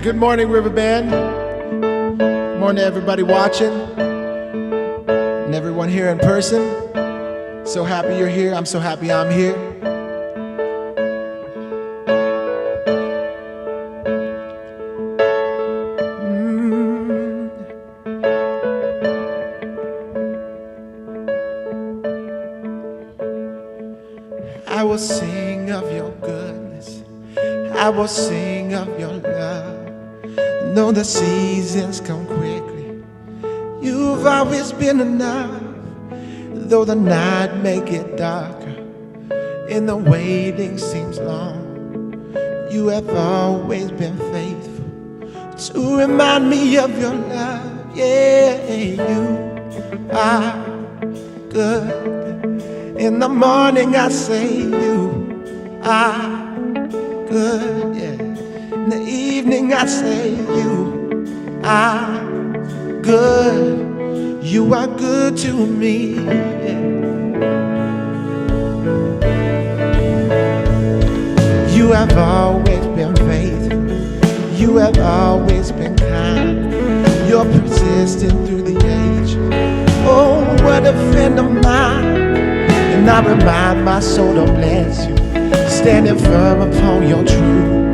right, good morning, Riverbend. Good morning to everybody watching and everyone here in person. So happy you're here. I'm so happy I'm here. I will sing of your goodness. I will sing of your love. Know the seasons come quickly. You've always been enough. Though the night may get darker and the waiting seems long, you have always been faithful to remind me of your love. Yeah, you are good. In the morning I say you are good, yeah. In the evening I say you are good. You are good to me, yeah. You have always been faithful. You have always been kind. You're persistent through the age. Oh, what a friend of mine. And I remind my soul to bless you, standing firm upon your truth.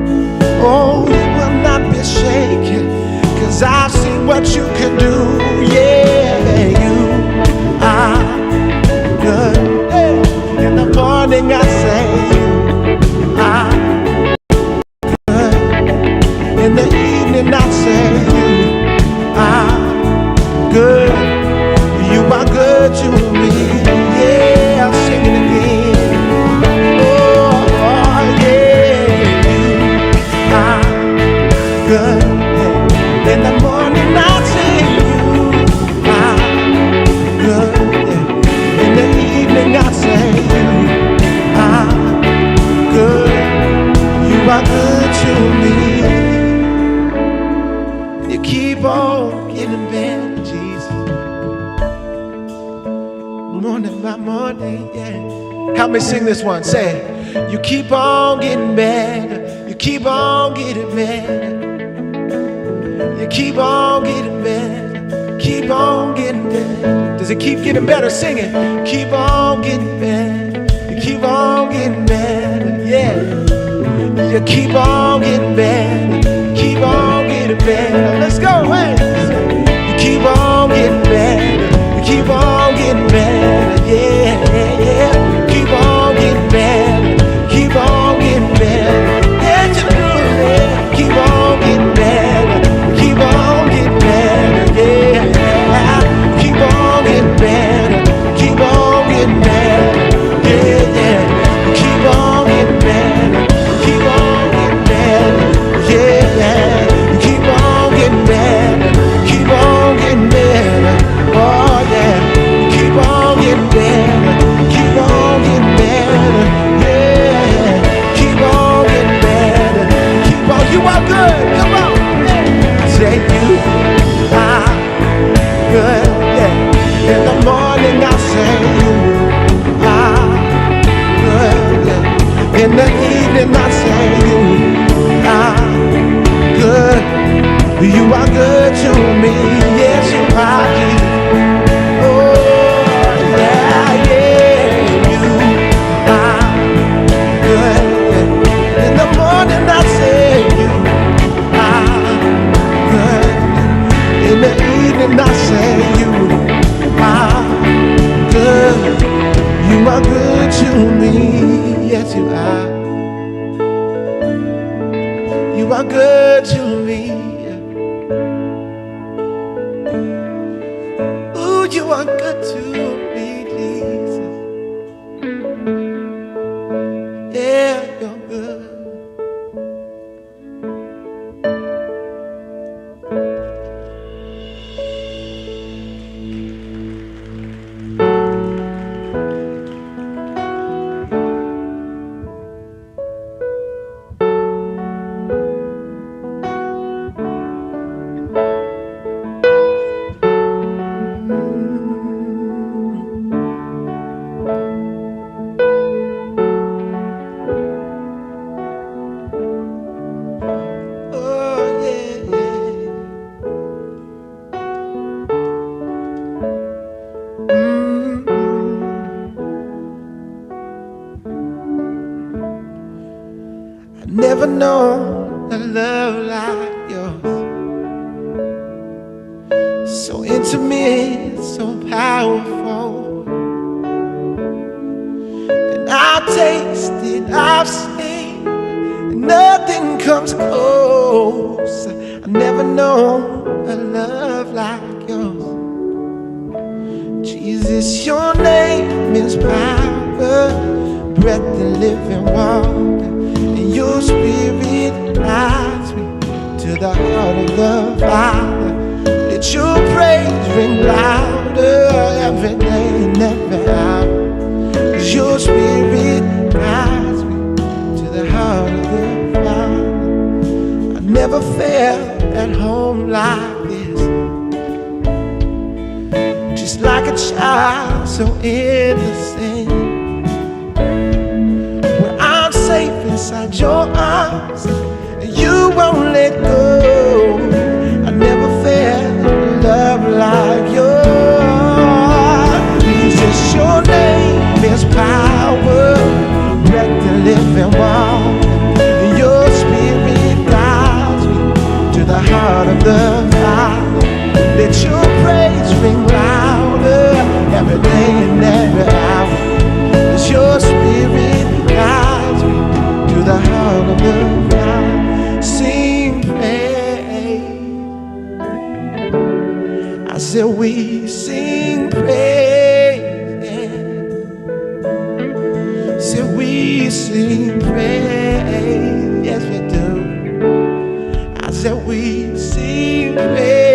Oh, you will not be shaken, 'cause I've seen what you can do. Yeah, you are good. Hey. In the morning I say you are good. In the evening I say you are good. You are good to me. Yeah, I'll sing it again. Oh, yeah, you are good. In the morning I say you are good. In the evening I say you are good. You are good to me. You keep on getting better, Jesus. Morning by morning, yeah. Help me sing this one. Say it. You keep on getting better. You keep on getting better. You keep on getting better. Keep on getting better. Does it keep getting better? Sing it. Keep on getting better. You keep on getting better. Yeah. You keep on getting better. Keep on getting better. Let's go. Hey. You keep on getting better. You keep on getting better. Yeah, yeah, yeah. Keep on getting better. Keep on getting better. Yeah, you do it. Keep on getting better. Keep on getting better. Yeah, yeah. Keep on getting better. Keep on getting better. Yeah, yeah. Keep on getting better. Keep on getting better. Yeah, yeah. Keep on getting better. Keep on getting better. Oh yeah. Keep on getting better. Keep on getting better. Yeah. Keep on getting better. Keep on. You are good. Come on. Say you are good. Yeah. In the morning I say you are good. Yeah. In the evening I say you are good. You are good to me. Yes, you are. Oh, yeah, yeah. You are good. Yeah. In the morning I say you are good. In the evening I say you are good. You are good to me. Yes, you are. You are good to me. Ooh, you are good to me, Jesus. Yeah, you're good. never known a love like yours. So intimate, so powerful. And I've tasted, I've seen, and nothing comes close. I've never known a love like yours. Jesus, your name is power, breath and living water, and your spirit guides me to the heart of the Father. Let your praise ring louder every day and every hour, 'cause your spirit guides me to the heart of the Father. I never felt at home like this, just like a child so innocent. When I'm safe inside your arms and you won't let go. I never felt love like yours. Jesus, your name is power, breath and living water, and your spirit guides me to the heart of the Father. Let your praise ring louder every day and every hour, 'cause your spirit guides me to the heart of the Father. Sing praise. I said we sing praise. Said we sing praise. Yes we do. I said we sing praise.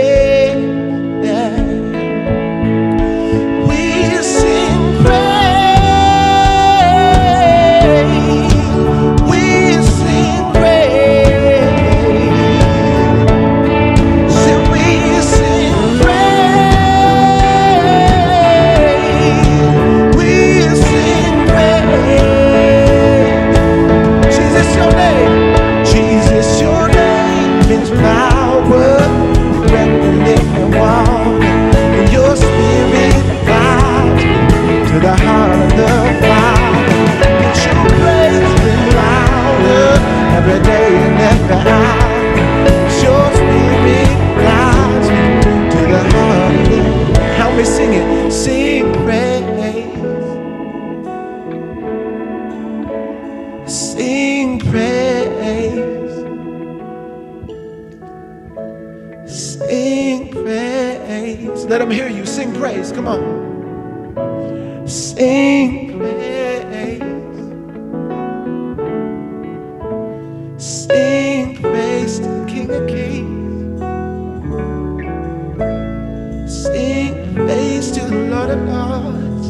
Every day and every hour, your spirit guides me to the heart of it. Help me sing it. Sing praise. Sing praise. Sing praise. Let them hear you. Sing praise. Come on. Sing praise. Sing praise to the King of Kings. Sing praise to the Lord of Lords.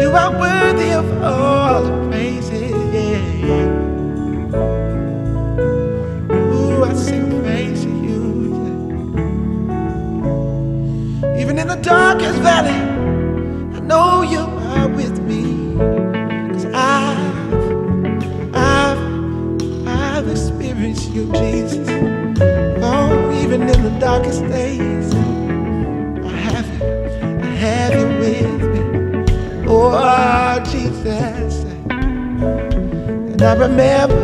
You are worthy of all the praises, yeah. Ooh, I sing praise to you, yeah. Even in the darkest valley, I know you are with me, 'cause I've experienced you, Jesus. Oh, even in the darkest days, I have you with me. Oh, Jesus. And I remember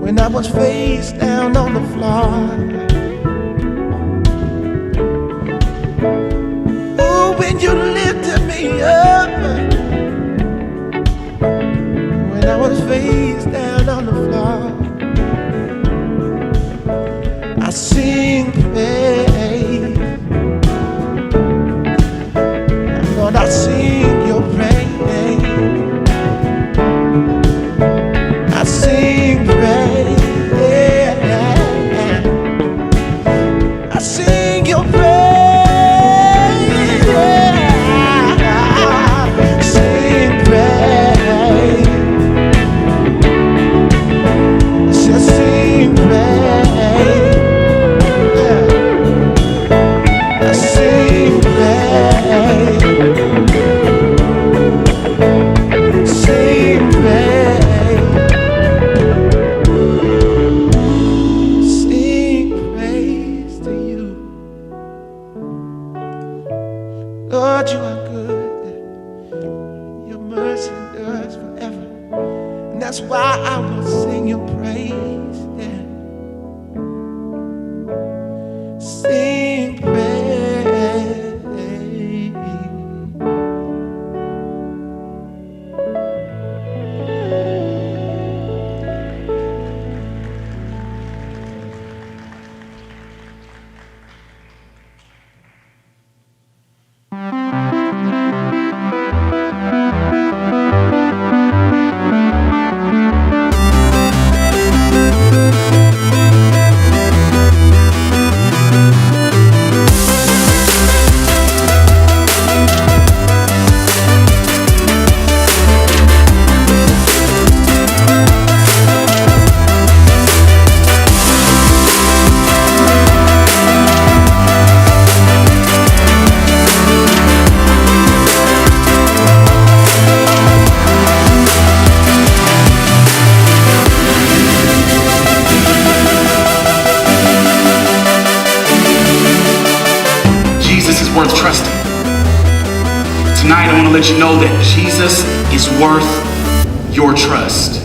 when I was face down on the floor. Oh, when you lifted me up. I was face down on the floor. I sing praise. Lord, I sing your praise. I sing praise. I sing your praise. Sing praise. Sing praise. I sing praise. Sing praise. Sing praise to you. sing praise. Worth trusting. Tonight I want to let you know that Jesus is worth your trust.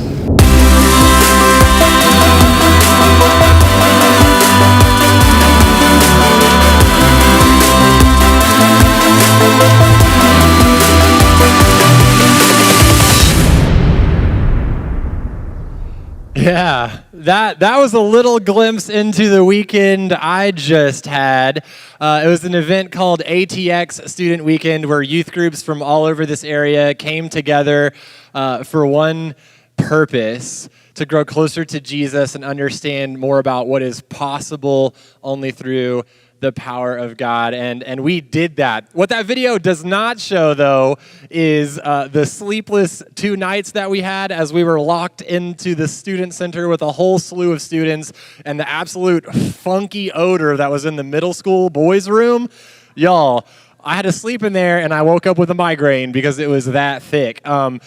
Yeah, that was a little glimpse into the weekend I just had. It was an event called ATX Student Weekend where youth groups from all over this area came together for one purpose: to grow closer to Jesus and understand more about what is possible only through the power of God, and we did that. What that video does not show, though, is the sleepless 2 nights that we had as we were locked into the student center with a whole slew of students, and the absolute funky odor that was in the middle school boys' room. Y'all, I had to sleep in there, and I woke up with a migraine because it was that thick. But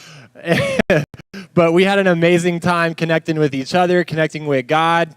we had an amazing time connecting with each other, connecting with God,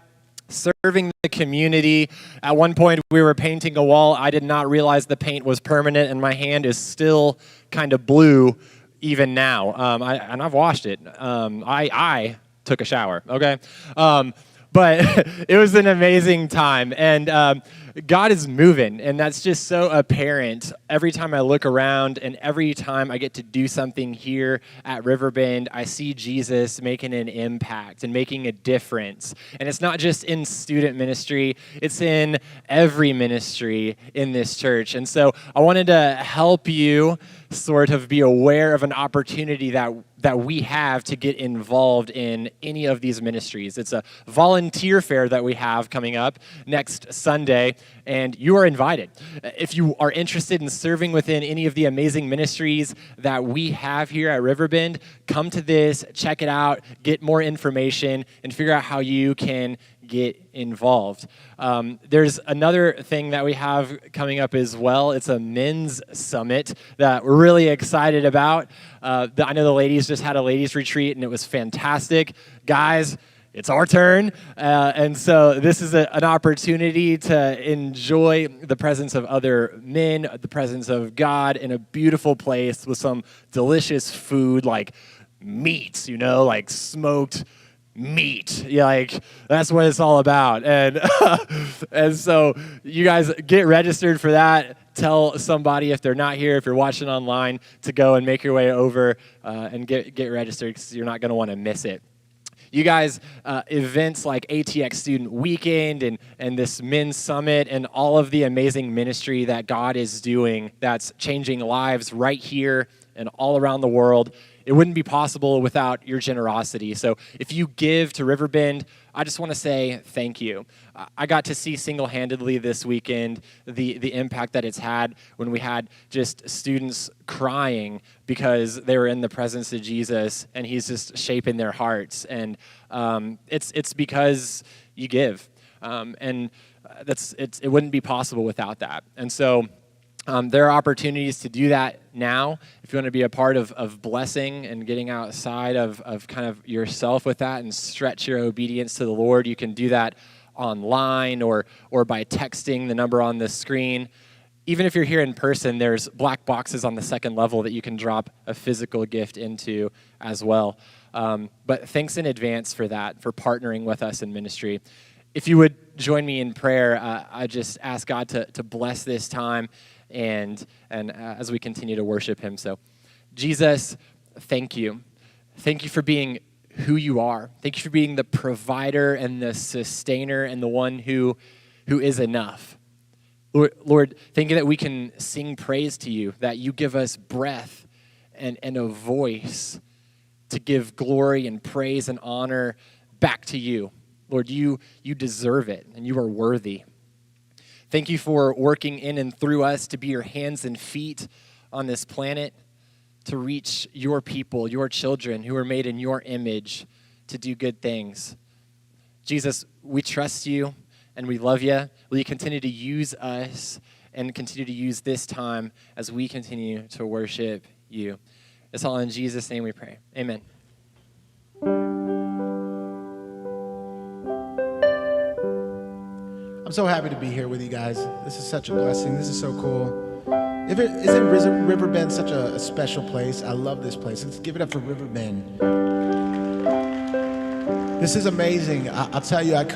serving the community. At one point, we were painting a wall. I did not realize the paint was permanent, and my hand is still kind of blue even now. And I've washed it. I took a shower, okay? But it was an amazing time, and God is moving, and that's just so apparent every time I look around, and every time I get to do something here at Riverbend. I see Jesus making an impact and making a difference, and it's not just in student ministry, it's in every ministry in this church. And so I wanted to help you sort of be aware of an opportunity that we have to get involved in any of these ministries. It's a volunteer fair that we have coming up next Sunday, and you are invited. If you are interested in serving within any of the amazing ministries that we have here at Riverbend, come to this, check it out, get more information, and figure out how you can get involved. There's another thing that we have coming up as well. It's a men's summit that we're really excited about. I know the ladies just had a ladies retreat, and it was fantastic. Guys, it's our turn. And so this is an opportunity to enjoy the presence of other men, the presence of God in a beautiful place with some delicious food like meats, like smoked meat. Like, that's what it's all about. And and so you guys get registered for that. Tell somebody if they're not here, if you're watching online, to go and make your way over and get registered, because you're not going to want to miss it. You guys, events like ATX Student Weekend and this Men's Summit and all of the amazing ministry that God is doing that's changing lives right here and all around the world, it wouldn't be possible without your generosity. So if you give to Riverbend, I just want to say thank you. I got to see single-handedly this weekend the impact that it's had when we had just students crying because they were in the presence of Jesus, and he's just shaping their hearts. And it's because you give. And it wouldn't be possible without that. And so there are opportunities to do that now. If you want to be a part of blessing and getting outside of kind of yourself with that and stretch your obedience to the Lord, you can do that online or by texting the number on the screen. Even if you're here in person, there's black boxes on the second level that you can drop a physical gift into as well. But thanks in advance for that, for partnering with us in ministry. if you would join me in prayer, I just ask God to bless this time and as we continue to worship him. So, Jesus, thank you. Thank you for being who you are. Thank you for being the provider and the sustainer and the one who is enough. Lord, thank you that we can sing praise to you, that you give us breath and a voice to give glory and praise and honor back to you. Lord, you deserve it, and you are worthy. Thank you for working in and through us to be your hands and feet on this planet, to reach your people, your children who are made in your image, to do good things. Jesus, we trust you and we love you. Will you continue to use us and continue to use this time as we continue to worship you? It's all in Jesus' name we pray. Amen. I'm so happy to be here with you guys. This is such a blessing. This is so cool. Isn't Riverbend such a special place? I love this place. Let's give it up for Riverbend. This is amazing. I'll tell you, I'm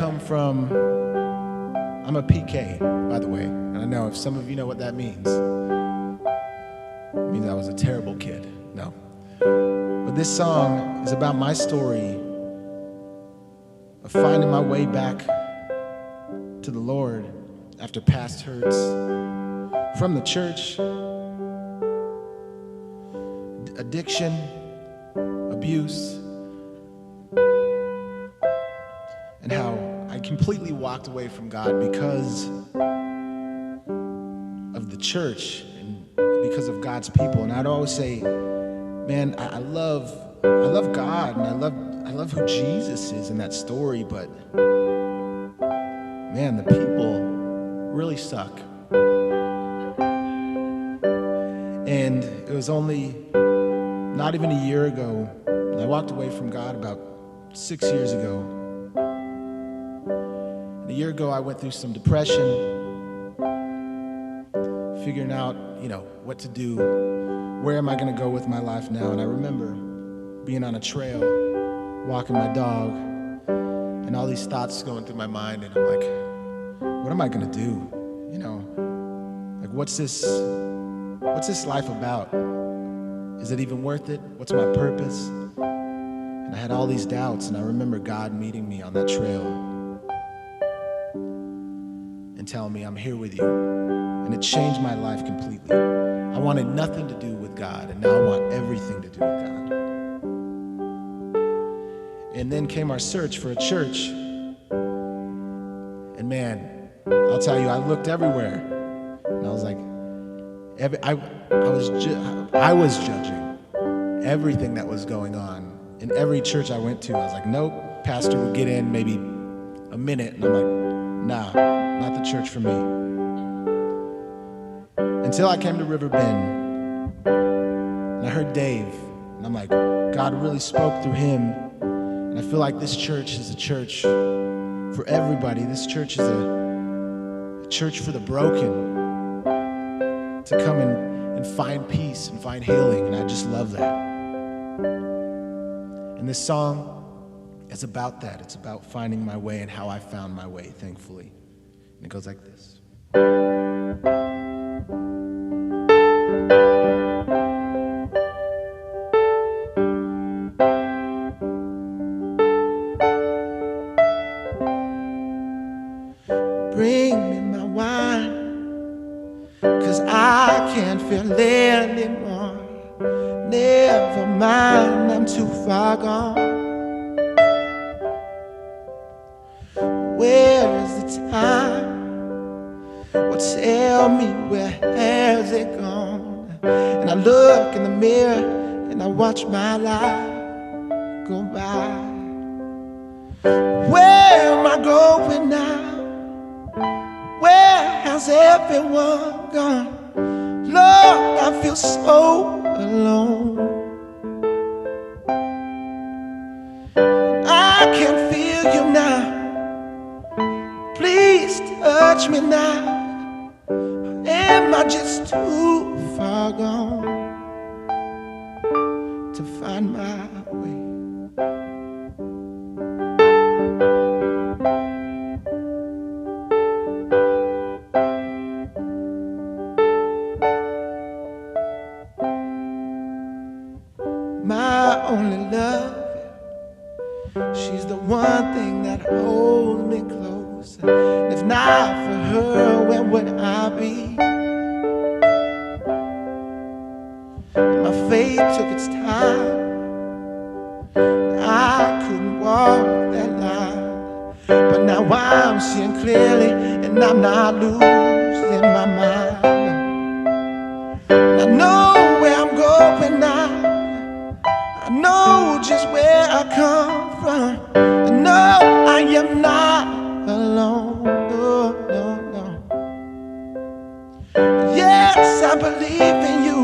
a PK, by the way. And I know if some of you know what that means. It means I was a terrible kid. No. But this song is about my story of finding my way back to the Lord after past hurts from the church, addiction, abuse, and how I completely walked away from God because of the church and because of God's people. And I'd always say, man, I love God and I love who Jesus is in that story, but man, the people really suck. And it was only not even a year ago, and I walked away from God about 6 years ago. And a year ago, I went through some depression, figuring out, what to do. Where am I going to go with my life now? And I remember being on a trail, walking my dog, and all these thoughts going through my mind, and I'm like, what am I gonna do? Like what's this life about? Is it even worth it? What's my purpose? And I had all these doubts, and I remember God meeting me on that trail and telling me, I'm here with you. And it changed my life completely. I wanted nothing to do with God, and now I want everything to do with God. And then came our search for a church. And man, I'll tell you, I looked everywhere, and I was like, I was judging everything that was going on. In every church I went to, I was like, nope, pastor would get in maybe a minute, and I'm like, nah, not the church for me. Until I came to Riverbend, and I heard Dave, and I'm like, God really spoke through him, and I feel like this church is a church for everybody. This church is a church for the broken, to come and find peace and find healing, and I just love that. And this song is about that. It's about finding my way and how I found my way, thankfully. And it goes like this. Bring me my wine, 'cause I can't feel anymore. Never mind, I'm too far gone. Where is the time? Well, tell me, where has it gone? And I look in the mirror and I watch my life go by. Where am I going now? Where has everyone gone? Lord, I feel so alone. I can feel you now. Please touch me now. Am I just too far gone to find my way? it's time. I couldn't walk that line, but now I'm seeing clearly, and I'm not losing my mind. I know where I'm going now. I know just where I come from. I know I am not alone. No, no, no. Yes, I believe in you,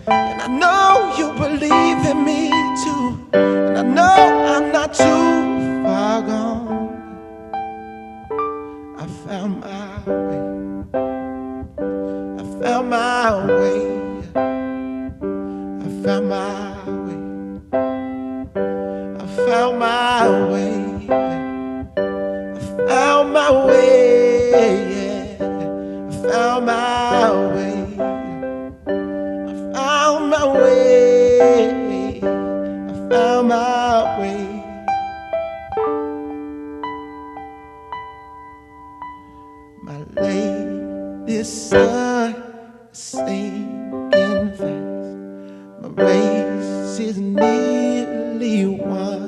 and I know you believe in me too. And I know I'm not too far gone. I found my way. I found my way. I found my way. I found my way. I found my way. Yeah. I found my way. I found my way. I found my way. My latest sun is sinking fast. My race is nearly won.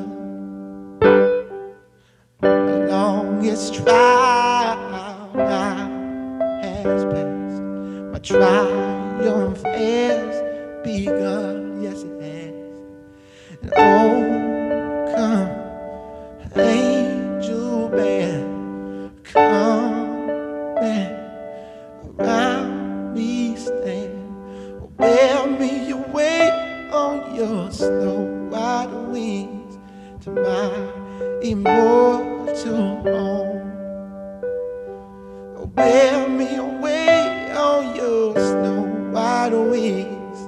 My longest trial now has passed. My triumph has begun. Yes, it has. And oh, come, angel band, come and around me stand. Bear me away on your snow white wings to my immortal home. Bear me away on your snow white wings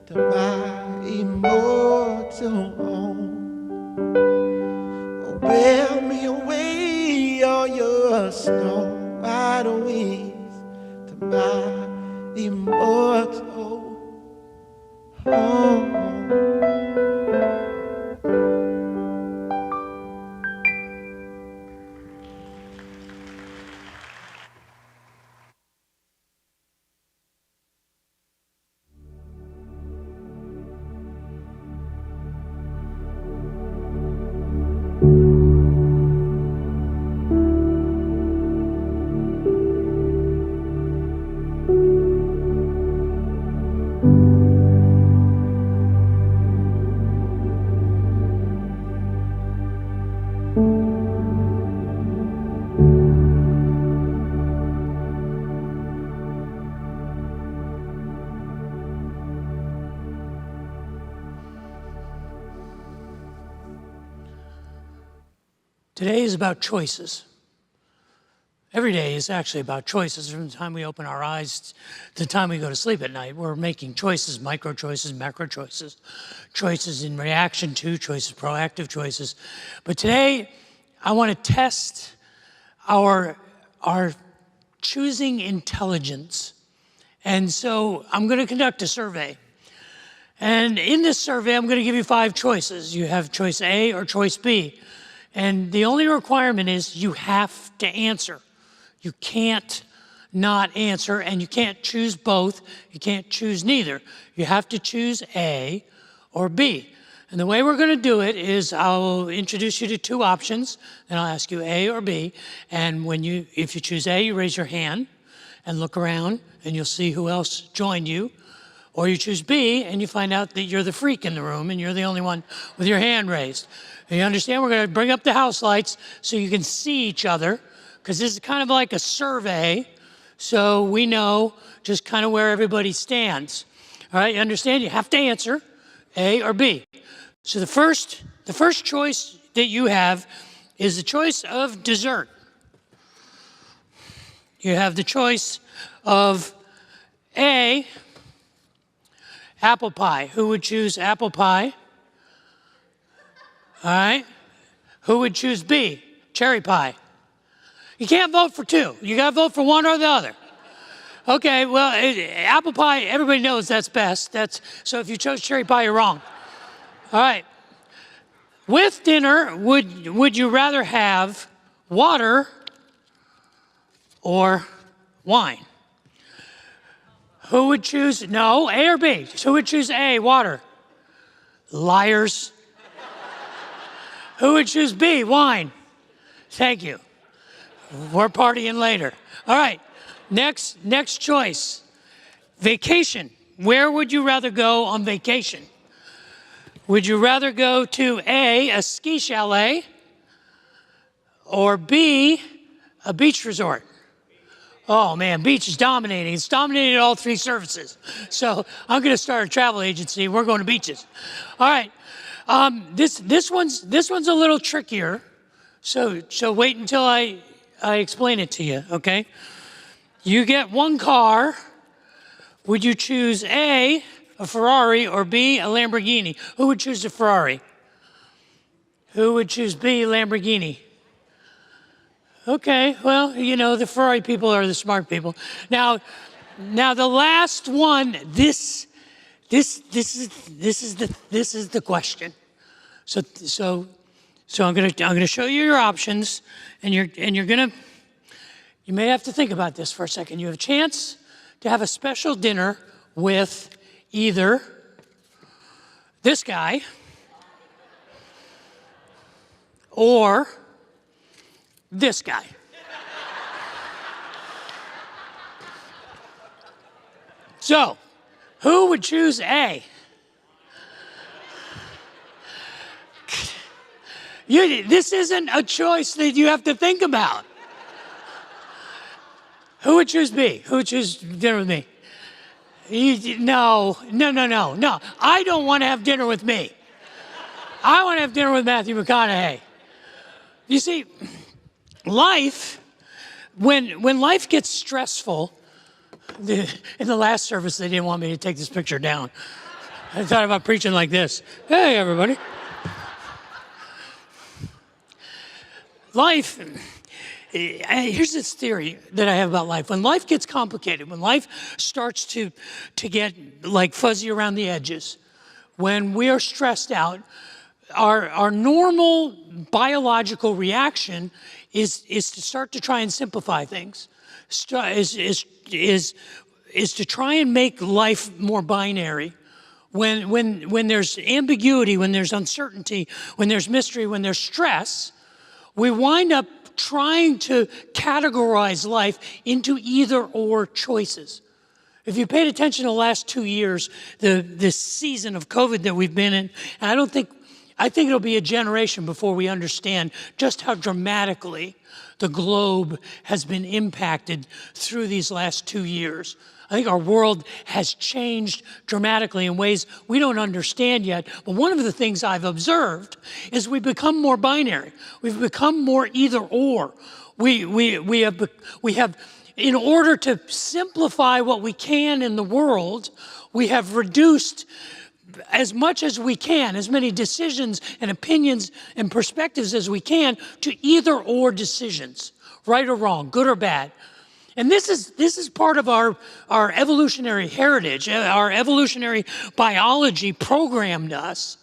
to my immortal home. Bear me away on your snow white wings to my immortal home. Today is about choices. Every day is actually about choices. From the time we open our eyes to the time we go to sleep at night, we're making choices, micro choices, macro choices, choices in reaction to, choices, proactive choices. But today, I want to test our choosing intelligence. And so I'm going to conduct a survey. And in this survey, I'm going to give you 5 choices. You have choice A or choice B. And the only requirement is you have to answer. You can't not answer, and you can't choose both. You can't choose neither. You have to choose A or B. And the way we're going to do it is I'll introduce you to 2 options, then I'll ask you A or B. And if you choose A, you raise your hand and look around, and you'll see who else joined you. Or you choose B, and you find out that you're the freak in the room, and you're the only one with your hand raised. And you understand, we're going to bring up the house lights so you can see each other, because this is kind of like a survey, so we know just kind of where everybody stands. All right, you understand? You have to answer A or B. So the first choice that you have is the choice of dessert. You have the choice of A, apple pie. Who would choose apple pie? All right. Who would choose B? Cherry pie. You can't vote for 2. You got to vote for one or the other. Okay, well, apple pie, everybody knows that's best. So if you chose cherry pie, you're wrong. All right. With dinner, would you rather have water or wine? Who would choose, no, A or B? Who would choose A, water? Liars. Who would choose B? Wine. Thank you. We're partying later. All right, next choice. Vacation. Where would you rather go on vacation? Would you rather go to A, ski chalet, or B, a beach resort? Oh man, beach is dominating. It's dominated all three services. So I'm going to start a travel agency. We're going to beaches. All right, this one's a little trickier. So wait until I explain it to you. Okay, you get one car. Would you choose A, a Ferrari, or B, a Lamborghini? Who would choose a Ferrari? Who would choose B, Lamborghini? Okay, well, you know, the Ferrari people are the smart people. Now the last one, this is the question. So I'm gonna show you your options, and you may have to think about this for a second. You have a chance to have a special dinner with either this guy or this guy. So, who would choose A? This isn't a choice that you have to think about. Who would choose B? Who would choose dinner with me? No. I don't want to have dinner with me. I want to have dinner with Matthew McConaughey. You see, life, when life gets stressful, in the last service they didn't want me to take this picture down. I thought about preaching like this. Hey, everybody. Life, here's this theory that I have about life. When life gets complicated, when life starts to get like fuzzy around the edges, when we are stressed out, our normal biological reaction is to start to try and simplify things, is to try and make life more binary. When there's ambiguity, when there's uncertainty, when there's mystery, when there's stress, we wind up trying to categorize life into either or choices. If you paid attention to the last 2 years, this season of COVID that we've been in, and I think it'll be a generation before we understand just how dramatically the globe has been impacted through these last 2 years. I think our world has changed dramatically in ways we don't understand yet. But one of the things I've observed is we become more binary. We've become more either or. We have, in order to simplify what we can in the world, we have reduced as much as we can, as many decisions and opinions and perspectives as we can, to either or decisions, right or wrong, good or bad. And this is part of our evolutionary heritage. Our evolutionary biology programmed us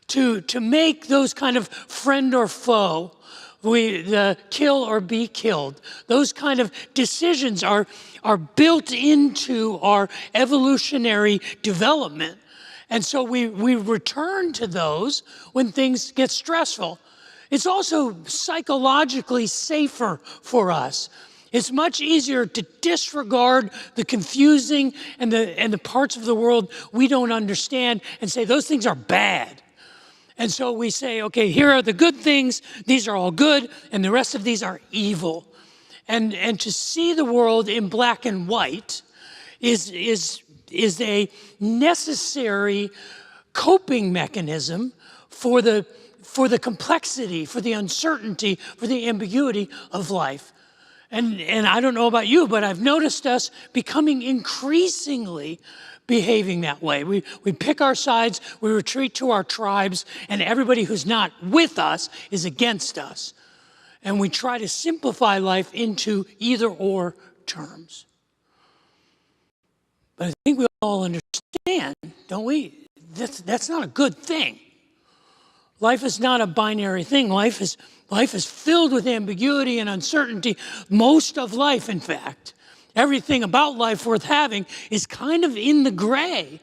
to make those kind of friend or foe, the kill or be killed. Those kind of decisions are built into our evolutionary development. And so we return to those when things get stressful. It's also psychologically safer for us. It's much easier to disregard the confusing and the parts of the world we don't understand and say those things are bad. And so we say, okay, here are the good things. These are all good, and the rest of these are evil. And to see the world in black and white is a necessary coping mechanism for the complexity, for the uncertainty, for the ambiguity of life. And I don't know about you, but I've noticed us becoming increasingly behaving that way. We pick our sides, we retreat to our tribes, and everybody who's not with us is against us. And we try to simplify life into either or terms. But I think we all understand, don't we? That's not a good thing. Life is not a binary thing. Life is filled with ambiguity and uncertainty. Most of life, in fact, everything about life worth having is kind of in the gray.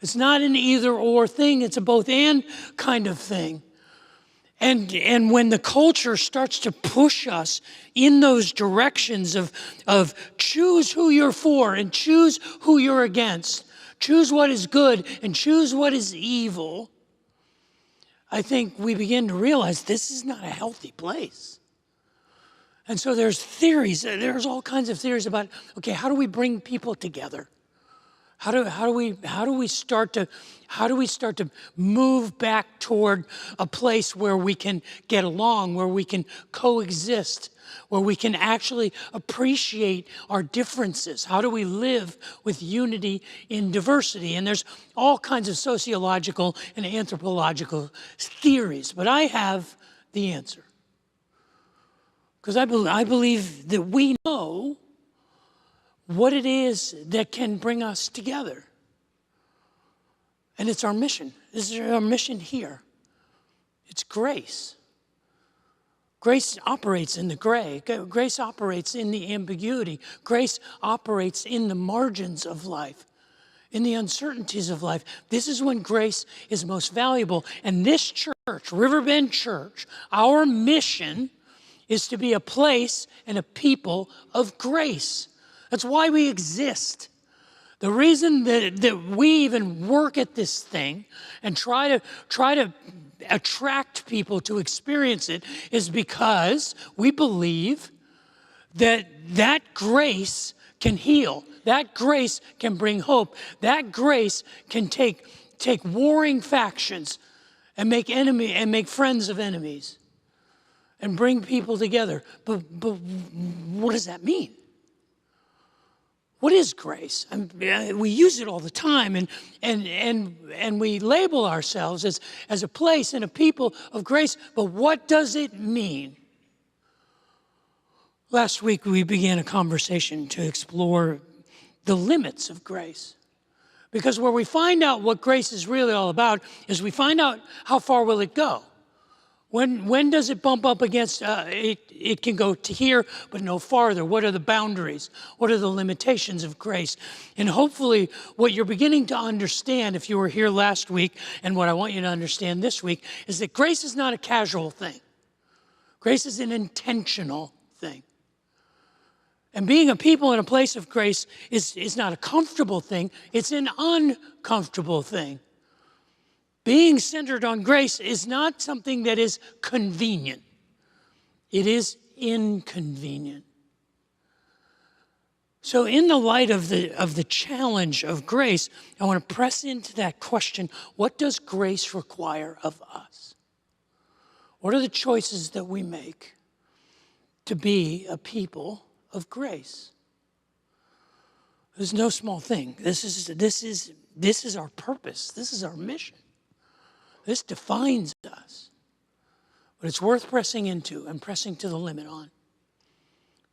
It's not an either or thing. It's a both and kind of thing. And when the culture starts to push us in those directions of choose who you're for and choose who you're against, choose what is good and choose what is evil, I think we begin to realize this is not a healthy place. And so there's all kinds of theories about, okay, how do we bring people together? How do we start to move back toward a place where we can get along, where we can coexist, where we can actually appreciate our differences? How do we live with unity in diversity? And there's all kinds of sociological and anthropological theories, but I have the answer. Because I believe that we know what it is that can bring us together. And it's our mission. This is our mission here. It's grace. Grace operates in the gray. Grace operates in the ambiguity. Grace operates in the margins of life, in the uncertainties of life. This is when grace is most valuable. And this church, Riverbend Church, our mission is to be a place and a people of grace. That's why we exist. The reason that we even work at this thing and try to attract people to experience it is because we believe that grace can heal. That grace can bring hope. That grace can take warring factions and make friends of enemies and bring people together. But what does that mean? What is grace? We use it all the time, and we label ourselves as a place and a people of grace, but what does it mean? Last week, we began a conversation to explore the limits of grace. Because where we find out what grace is really all about is we find out how far will it go. When does it bump up against, it can go to here, but no farther? What are the boundaries? What are the limitations of grace? And hopefully what you're beginning to understand, if you were here last week, and what I want you to understand this week, is that grace is not a casual thing. Grace is an intentional thing. And being a people in a place of grace is not a comfortable thing, it's an uncomfortable thing. Being centered on grace is not something that is convenient. It is inconvenient. So in the light of the challenge of grace, I want to press into that question, what does grace require of us? What are the choices that we make to be a people of grace? There's no small thing. This is our purpose. This is our mission. This defines us, but it's worth pressing into and pressing to the limit on.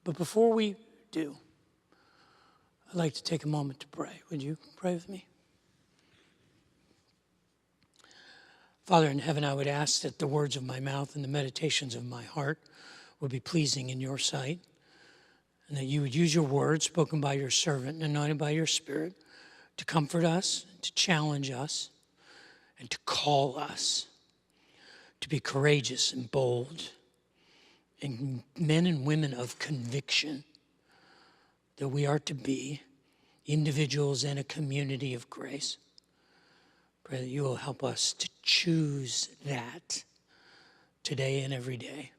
But before we do, I'd like to take a moment to pray. Would you pray with me? Father in heaven, I would ask that the words of my mouth and the meditations of my heart would be pleasing in your sight, and that you would use your words spoken by your servant and anointed by your Spirit to comfort us, to challenge us, and to call us to be courageous and bold and men and women of conviction, that we are to be individuals and a community of grace. Pray that you will help us to choose that today and every day.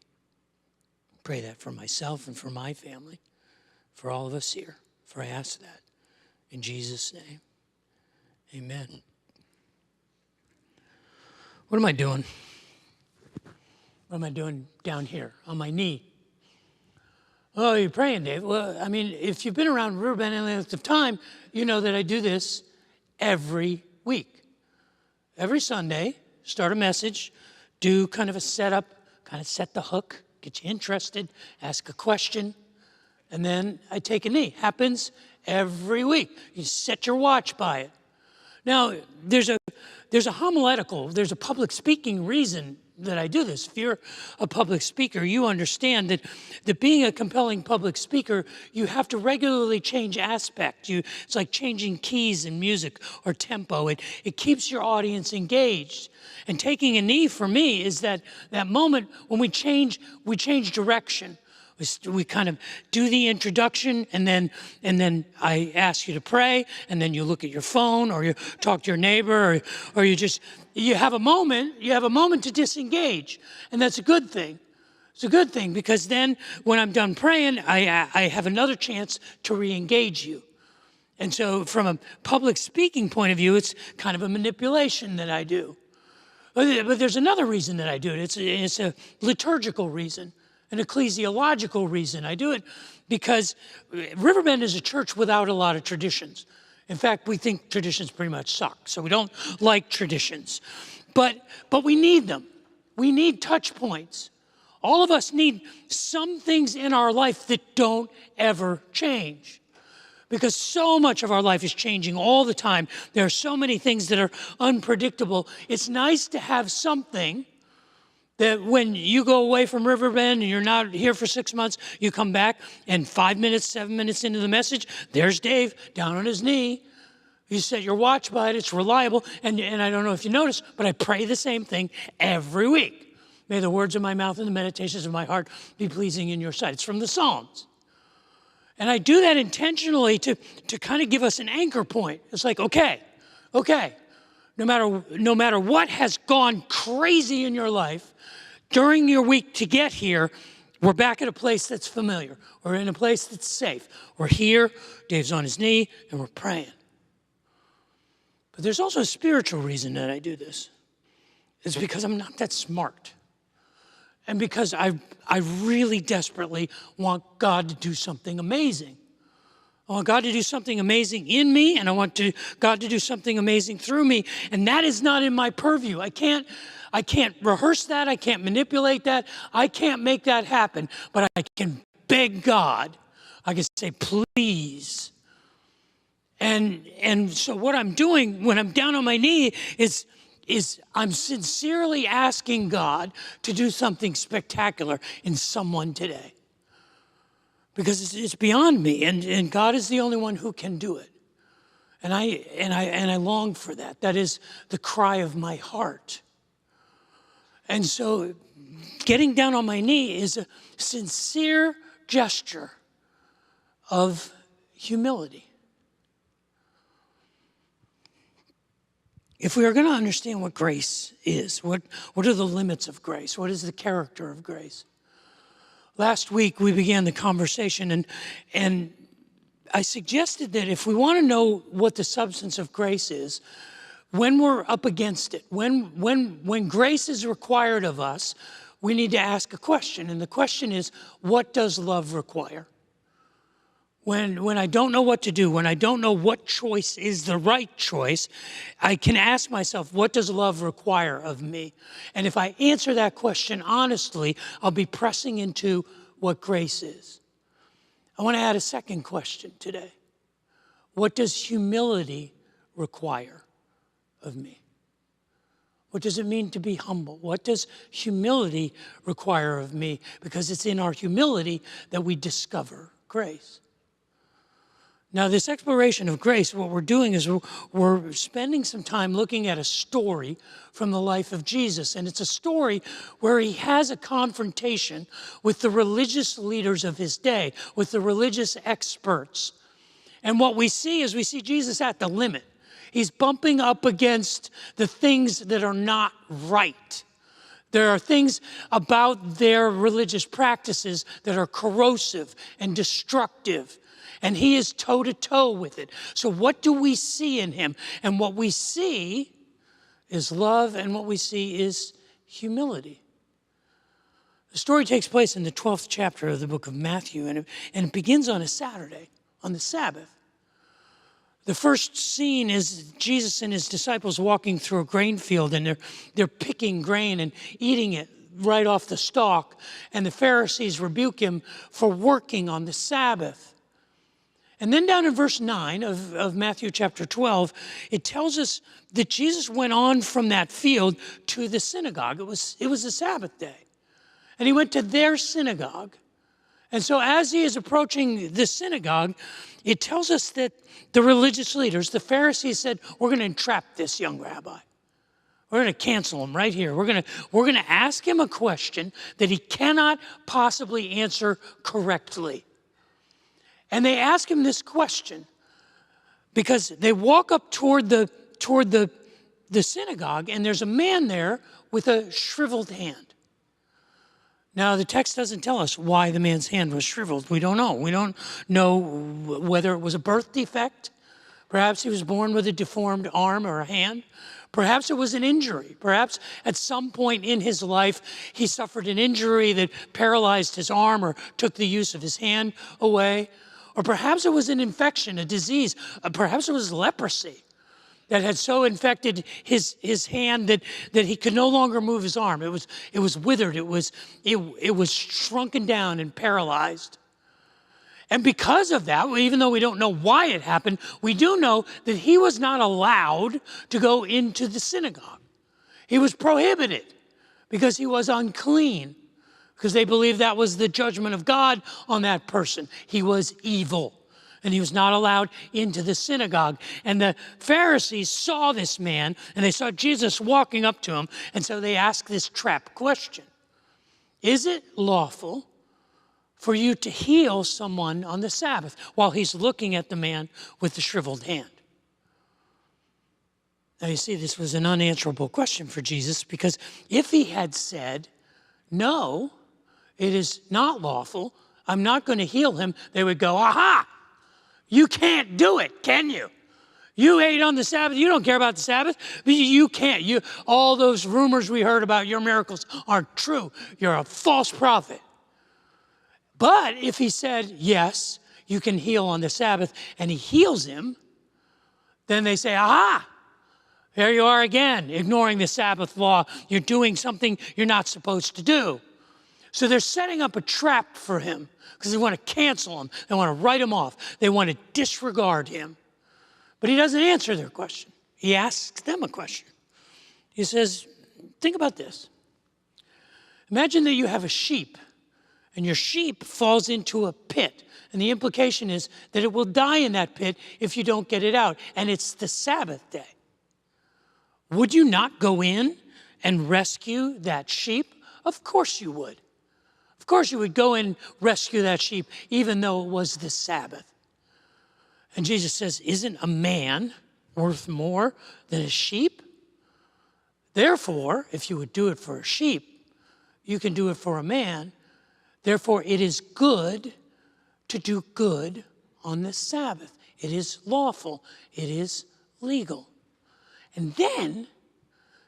Pray that for myself and for my family, for all of us here. For I ask that in Jesus' name. Amen. What am I doing? What am I doing down here on my knee? Oh, you're praying, Dave. Well, I mean, if you've been around Riverbend any length of time, you know that I do this every week. Every Sunday, start a message, do kind of a setup, kind of set the hook, get you interested, ask a question, and then I take a knee. Happens every week. You set your watch by it. Now, there's a homiletical, there's a public speaking reason that I do this. If you're a public speaker, you understand that being a compelling public speaker, you have to regularly change aspect. It's like changing keys in music or tempo. It keeps your audience engaged. And taking a knee for me is that moment when we change direction. We kind of do the introduction, and then I ask you to pray, and then you look at your phone, or you talk to your neighbor, or you have a moment to disengage, and that's a good thing. It's a good thing, because then when I'm done praying, I have another chance to re-engage you. And so from a public speaking point of view, it's kind of a manipulation that I do. But there's another reason that I do it. It's a liturgical reason. An ecclesiological reason. I do it because Riverbend is a church without a lot of traditions. In fact, we think traditions pretty much suck, so we don't like traditions. But we need them. We need touch points. All of us need some things in our life that don't ever change, because so much of our life is changing all the time. There are so many things that are unpredictable. It's nice to have something that when you go away from Riverbend and you're not here for 6 months, you come back and 5 minutes, 7 minutes into the message, there's Dave down on his knee. You set your watch by it, it's reliable. And I don't know if you notice, but I pray the same thing every week. May the words of my mouth and the meditations of my heart be pleasing in your sight. It's from the Psalms. And I do that intentionally to kind of give us an anchor point. It's like, okay, no matter what has gone crazy in your life, during your week to get here, we're back at a place that's familiar. We're in a place that's safe. We're here, Dave's on his knee, and we're praying. But there's also a spiritual reason that I do this. It's because I'm not that smart. And because I really desperately want God to do something amazing. I want God to do something amazing in me, and I want God to do something amazing through me. And that is not in my purview. I can't rehearse that. I can't manipulate that. I can't make that happen. But I can beg God. I can say, please. And so what I'm doing when I'm down on my knee is I'm sincerely asking God to do something spectacular in someone today. Because it's beyond me, and God is the only one who can do it. And I long for that. That is the cry of my heart. And so getting down on my knee is a sincere gesture of humility. If we are going to understand what grace is, what are the limits of grace? What is the character of grace? Last week, we began the conversation, and I suggested that if we want to know what the substance of grace is, when we're up against it, when grace is required of us, we need to ask a question. And the question is, what does love require? When I don't know what to do, when I don't know what choice is the right choice, I can ask myself, what does love require of me? And if I answer that question honestly, I'll be pressing into what grace is. I want to add a second question today. What does humility require of me? What does it mean to be humble? What does humility require of me? Because it's in our humility that we discover grace. Now, this exploration of grace, what we're doing is we're spending some time looking at a story from the life of Jesus. And it's a story where he has a confrontation with the religious leaders of his day, with the religious experts. And what we see is we see Jesus at the limit. He's bumping up against the things that are not right. There are things about their religious practices that are corrosive and destructive. And he is toe-to-toe with it. So what do we see in him? And what we see is love, and what we see is humility. The story takes place in the 12th chapter of the book of Matthew, and it begins on a Saturday, on the Sabbath. The first scene is Jesus and his disciples walking through a grain field, and they're picking grain and eating it right off the stalk. And the Pharisees rebuke him for working on the Sabbath. And then down in verse 9 of Matthew chapter 12, it tells us that Jesus went on from that field to the synagogue. It was a Sabbath day. And he went to their synagogue. And so as he is approaching the synagogue, it tells us that the religious leaders, the Pharisees, said, we're going to entrap this young rabbi. We're going to cancel him right here. We're going to ask him a question that he cannot possibly answer correctly. And they ask him this question because they walk up toward the synagogue, and there's a man there with a shriveled hand. Now, the text doesn't tell us why the man's hand was shriveled. We don't know. We don't know whether it was a birth defect. Perhaps he was born with a deformed arm or a hand. Perhaps it was an injury. Perhaps at some point in his life, he suffered an injury that paralyzed his arm or took the use of his hand away. Or perhaps it was an infection, a disease. Perhaps it was leprosy that had so infected his hand that he could no longer move his arm. It was withered. It was shrunken down and paralyzed. And because of that, even though we don't know why it happened, we do know that he was not allowed to go into the synagogue. He was prohibited because he was unclean, because they believed that was the judgment of God on that person. He was evil, and he was not allowed into the synagogue. And the Pharisees saw this man, and they saw Jesus walking up to him, and so they asked this trap question. Is it lawful for you to heal someone on the Sabbath while he's looking at the man with the shriveled hand? Now you see, this was an unanswerable question for Jesus, because if he had said, no, it is not lawful, I'm not going to heal him, they would go, aha, you can't do it, can you? You ate on the Sabbath, you don't care about the Sabbath, but you can't. All those rumors we heard about your miracles aren't true. You're a false prophet. But if he said, yes, you can heal on the Sabbath, and he heals him, then they say, aha, there you are again, ignoring the Sabbath law. You're doing something you're not supposed to do. So they're setting up a trap for him because they want to cancel him. They want to write him off. They want to disregard him. But he doesn't answer their question. He asks them a question. He says, think about this. Imagine that you have a sheep, and your sheep falls into a pit. And the implication is that it will die in that pit if you don't get it out. And it's the Sabbath day. Would you not go in and rescue that sheep? Of course you would. Of course you would go and rescue that sheep, even though it was the Sabbath. And Jesus says, isn't a man worth more than a sheep? Therefore, if you would do it for a sheep, you can do it for a man. Therefore, it is good to do good on the Sabbath. It is lawful. It is legal. And then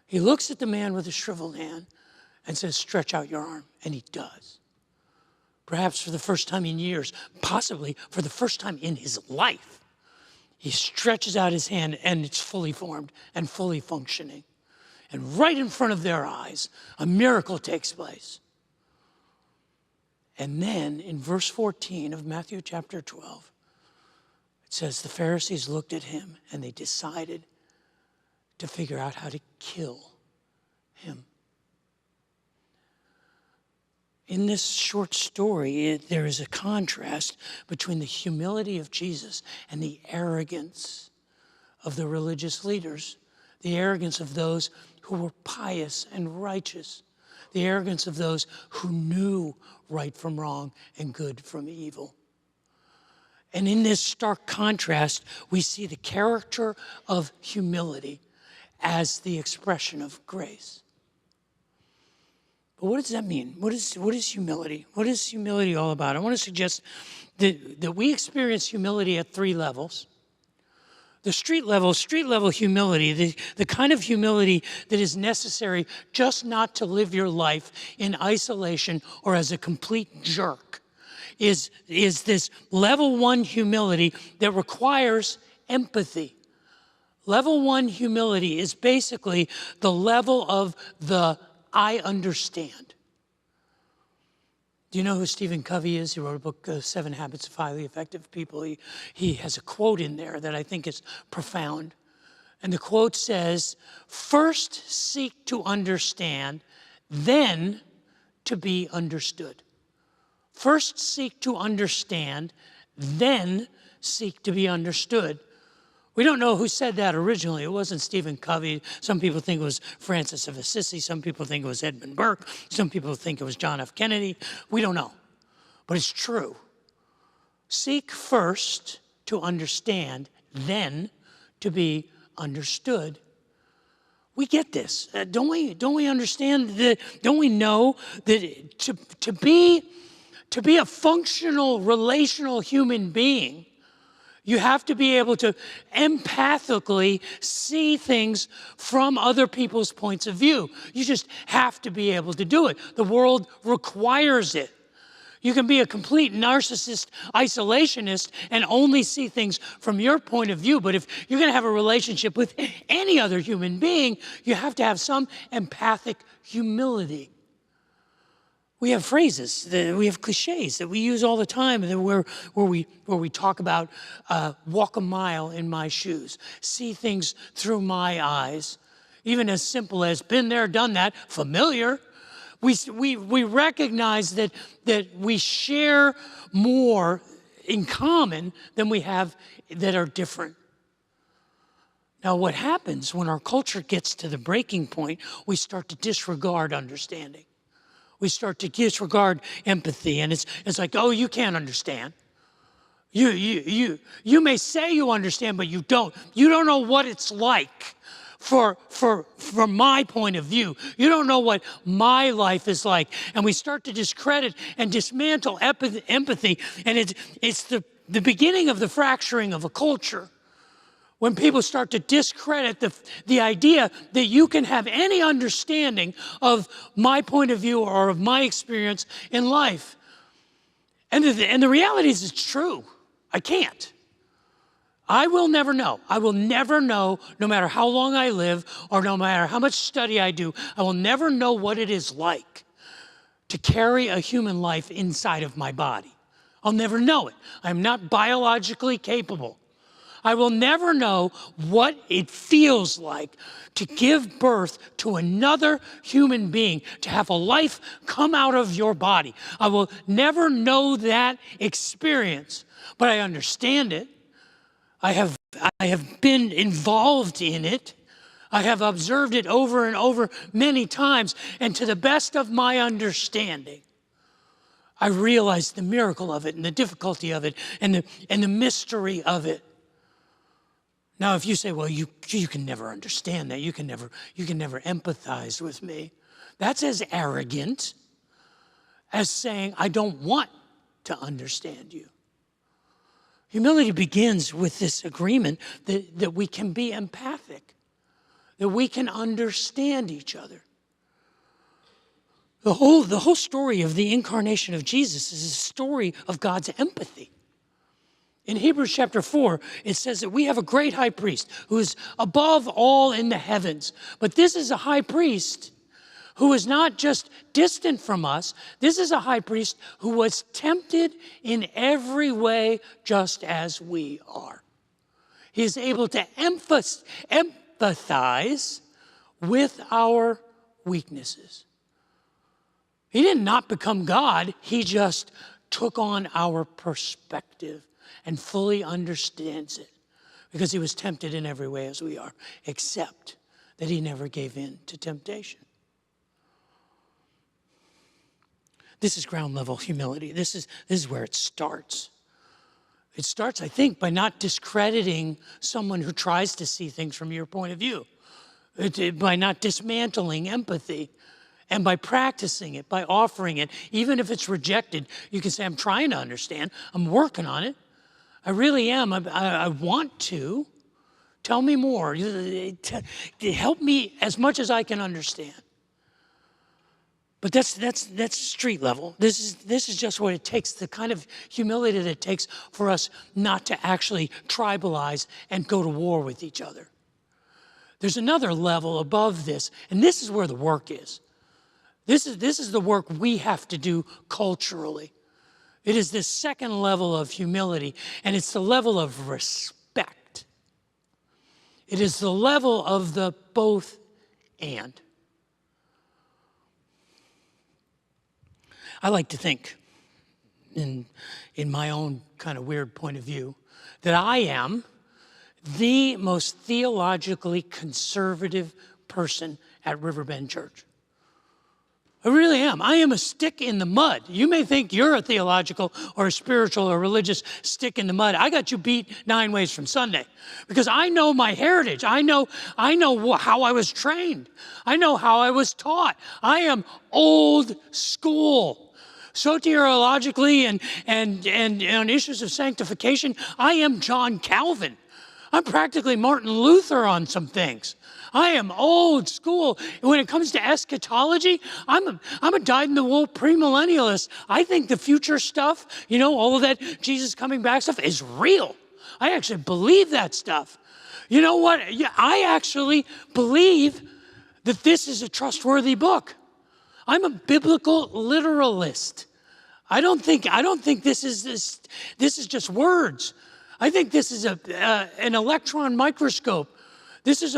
he looks at the man with the shriveled hand and says, stretch out your arm. And he does. Perhaps for the first time in years, possibly for the first time in his life, he stretches out his hand and it's fully formed and fully functioning. And right in front of their eyes, a miracle takes place. And then in verse 14 of Matthew chapter 12, it says the Pharisees looked at him and they decided to figure out how to kill him. In this short story, there is a contrast between the humility of Jesus and the arrogance of the religious leaders, the arrogance of those who were pious and righteous, the arrogance of those who knew right from wrong and good from evil. And in this stark contrast, we see the character of humility as the expression of grace. But what does that mean? What is humility? What is humility all about? I want to suggest that we experience humility at three levels. The street level humility, the kind of humility that is necessary just not to live your life in isolation or as a complete jerk, is this level one humility that requires empathy. Level one humility is basically the level of the I understand. Do you know who Stephen Covey is? He wrote a book, 7 Habits of Highly Effective People. He has a quote in there that I think is profound. And the quote says, "First seek to understand, then to be understood." First seek to understand, then seek to be understood. We don't know who said that originally. It wasn't Stephen Covey. Some people think it was Francis of Assisi. Some people think it was Edmund Burke. Some people think it was John F. Kennedy. We don't know. But it's true. Seek first to understand, then to be understood. We get this. Don't we understand that? Don't we know that to be a functional, relational human being, you have to be able to empathically see things from other people's points of view. You just have to be able to do it. The world requires it. You can be a complete narcissist, isolationist, and only see things from your point of view. But if you're going to have a relationship with any other human being, you have to have some empathic humility. We have phrases, we have cliches that we use all the time where we talk about walk a mile in my shoes, see things through my eyes, even as simple as been there, done that, familiar. We recognize that we share more in common than we have that are different. Now, what happens when our culture gets to the breaking point, we start to disregard understanding. We start to disregard empathy, and it's like, oh, you can't understand. You may say you understand, but you don't. You don't know what it's like from my point of view. You don't know what my life is like. And we start to discredit and dismantle empathy, and it's the beginning of the fracturing of a culture. When people start to discredit the idea that you can have any understanding of my point of view or of my experience in life. And the reality is it's true. I can't. I will never know. I will never know, no matter how long I live or no matter how much study I do, I will never know what it is like to carry a human life inside of my body. I'll never know it. I'm not biologically capable. I will never know what it feels like to give birth to another human being, to have a life come out of your body. I will never know that experience, but I understand it. I have been involved in it. I have observed it over and over many times, and to the best of my understanding, I realize the miracle of it and the difficulty of it and the mystery of it. Now, if you say, well, you can never understand that, you can never empathize with me, that's as arrogant as saying, I don't want to understand you. Humility begins with this agreement that we can be empathic, that we can understand each other. The whole story of the incarnation of Jesus is a story of God's empathy. In Hebrews chapter 4, it says that we have a great high priest who is above all in the heavens. But this is a high priest who is not just distant from us. This is a high priest who was tempted in every way just as we are. He is able to empathize with our weaknesses. He did not become God. He just took on our perspective and fully understands it because he was tempted in every way as we are, except that he never gave in to temptation. This is ground level humility. This is where it starts. It starts, I think, by not discrediting someone who tries to see things from your point of view, by not dismantling empathy, and by practicing it, by offering it. Even if it's rejected, you can say, I'm trying to understand. I'm working on it. I really am. I want to. Tell me more. Help me as much as I can understand. But that's street level. This is just what it takes, the kind of humility that it takes for us not to actually tribalize and go to war with each other. There's another level above this, and this is where the work is. This is the work we have to do culturally. It is this second level of humility, and it's the level of respect. It is the level of the both and. I like to think, in my own kind of weird point of view, that I am the most theologically conservative person at Riverbend Church. I really am. I am a stick in the mud. You may think you're a theological or a spiritual or religious stick in the mud. I got you beat 9 ways from Sunday because I know my heritage. I know how I was trained. I know how I was taught. I am old school. Soteriologically and on issues of sanctification, I am John Calvin. I'm practically Martin Luther on some things. I am old school. When it comes to eschatology, I'm a dyed-in-the-wool premillennialist. I think the future stuff, all of that Jesus coming back stuff is real. I actually believe that stuff. You know what? Yeah, I actually believe that this is a trustworthy book. I'm a biblical literalist. I don't think this is just words. I think this is an electron microscope. This is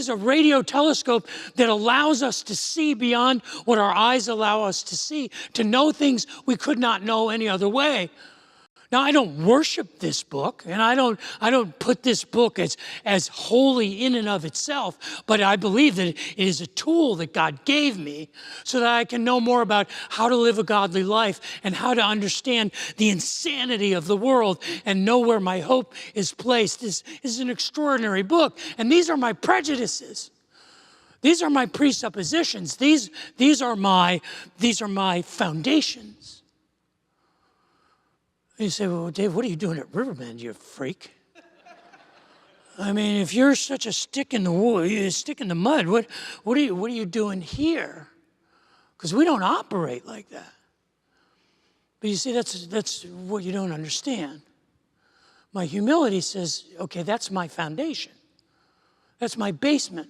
a radio telescope that allows us to see beyond what our eyes allow us to see, to know things we could not know any other way. Now, I don't worship this book, and I don't put this book as holy in and of itself, but I believe that it is a tool that God gave me so that I can know more about how to live a godly life and how to understand the insanity of the world and know where my hope is placed. This is an extraordinary book, and these are my prejudices. These are my presuppositions. These are my foundations. You say, well, Dave, what are you doing at Riverbend, you freak? I mean, if you're such a stick in the wood, you stick in the mud, what are you doing here? Because we don't operate like that. But you see, that's what you don't understand. My humility says, okay, that's my foundation. That's my basement.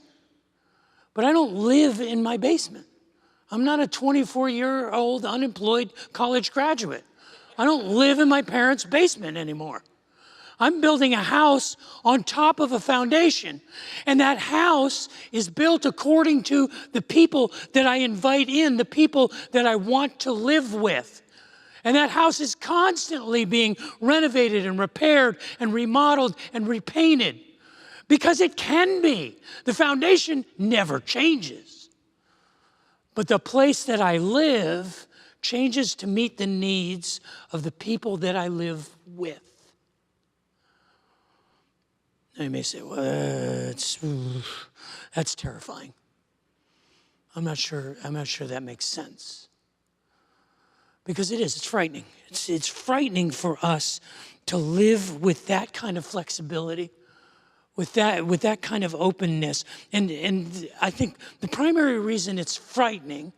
But I don't live in my basement. I'm not a 24-year-old unemployed college graduate. I don't live in my parents' basement anymore. I'm building a house on top of a foundation. And that house is built according to the people that I invite in, the people that I want to live with. And that house is constantly being renovated and repaired and remodeled and repainted because it can be. The foundation never changes. But the place that I live changes to meet the needs of the people that I live with. Now you may say, well, that's terrifying. I'm not sure that makes sense. Because it is, it's frightening. It's frightening for us to live with that kind of flexibility, with that kind of openness. And I think the primary reason it's frightening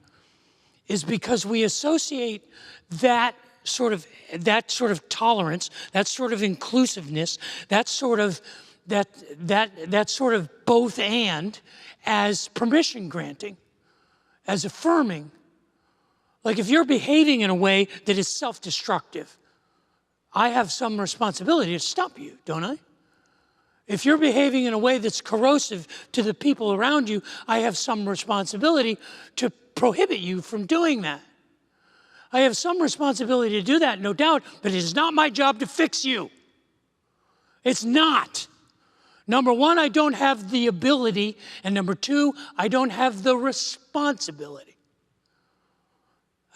is because we associate that sort of tolerance, that sort of inclusiveness, that sort of both and as permission granting, as affirming. Like if you're behaving in a way that is self-destructive, I have some responsibility to stop you, don't I? If you're behaving in a way that's corrosive to the people around you, I have some responsibility to prohibit you from doing that. I have some responsibility to do that, no doubt, but it is not my job to fix you. It's not. Number one, I don't have the ability, and number two, I don't have the responsibility.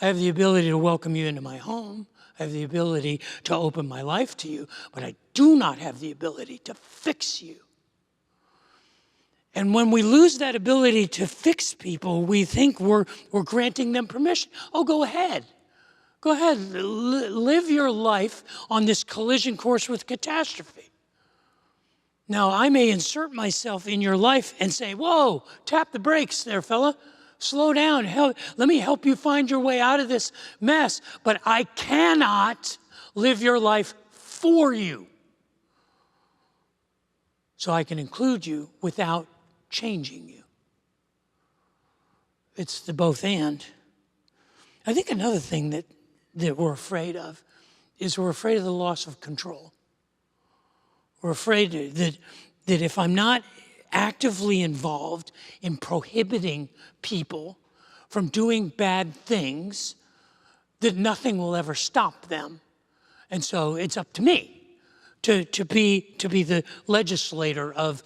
I have the ability to welcome you into my home. I have the ability to open my life to you, but I do not have the ability to fix you. And when we lose that ability to fix people, we think we're granting them permission. Oh, go ahead. Go ahead. Live your life on this collision course with catastrophe. Now, I may insert myself in your life and say, whoa, tap the brakes there, fella. Slow down. Let me help you find your way out of this mess. But I cannot live your life for you. So I can include you without changing you. It's the both and. I think another thing that we're afraid of is we're afraid of the loss of control. We're afraid that if I'm not actively involved in prohibiting people from doing bad things, that nothing will ever stop them. And so it's up to me to be the legislator of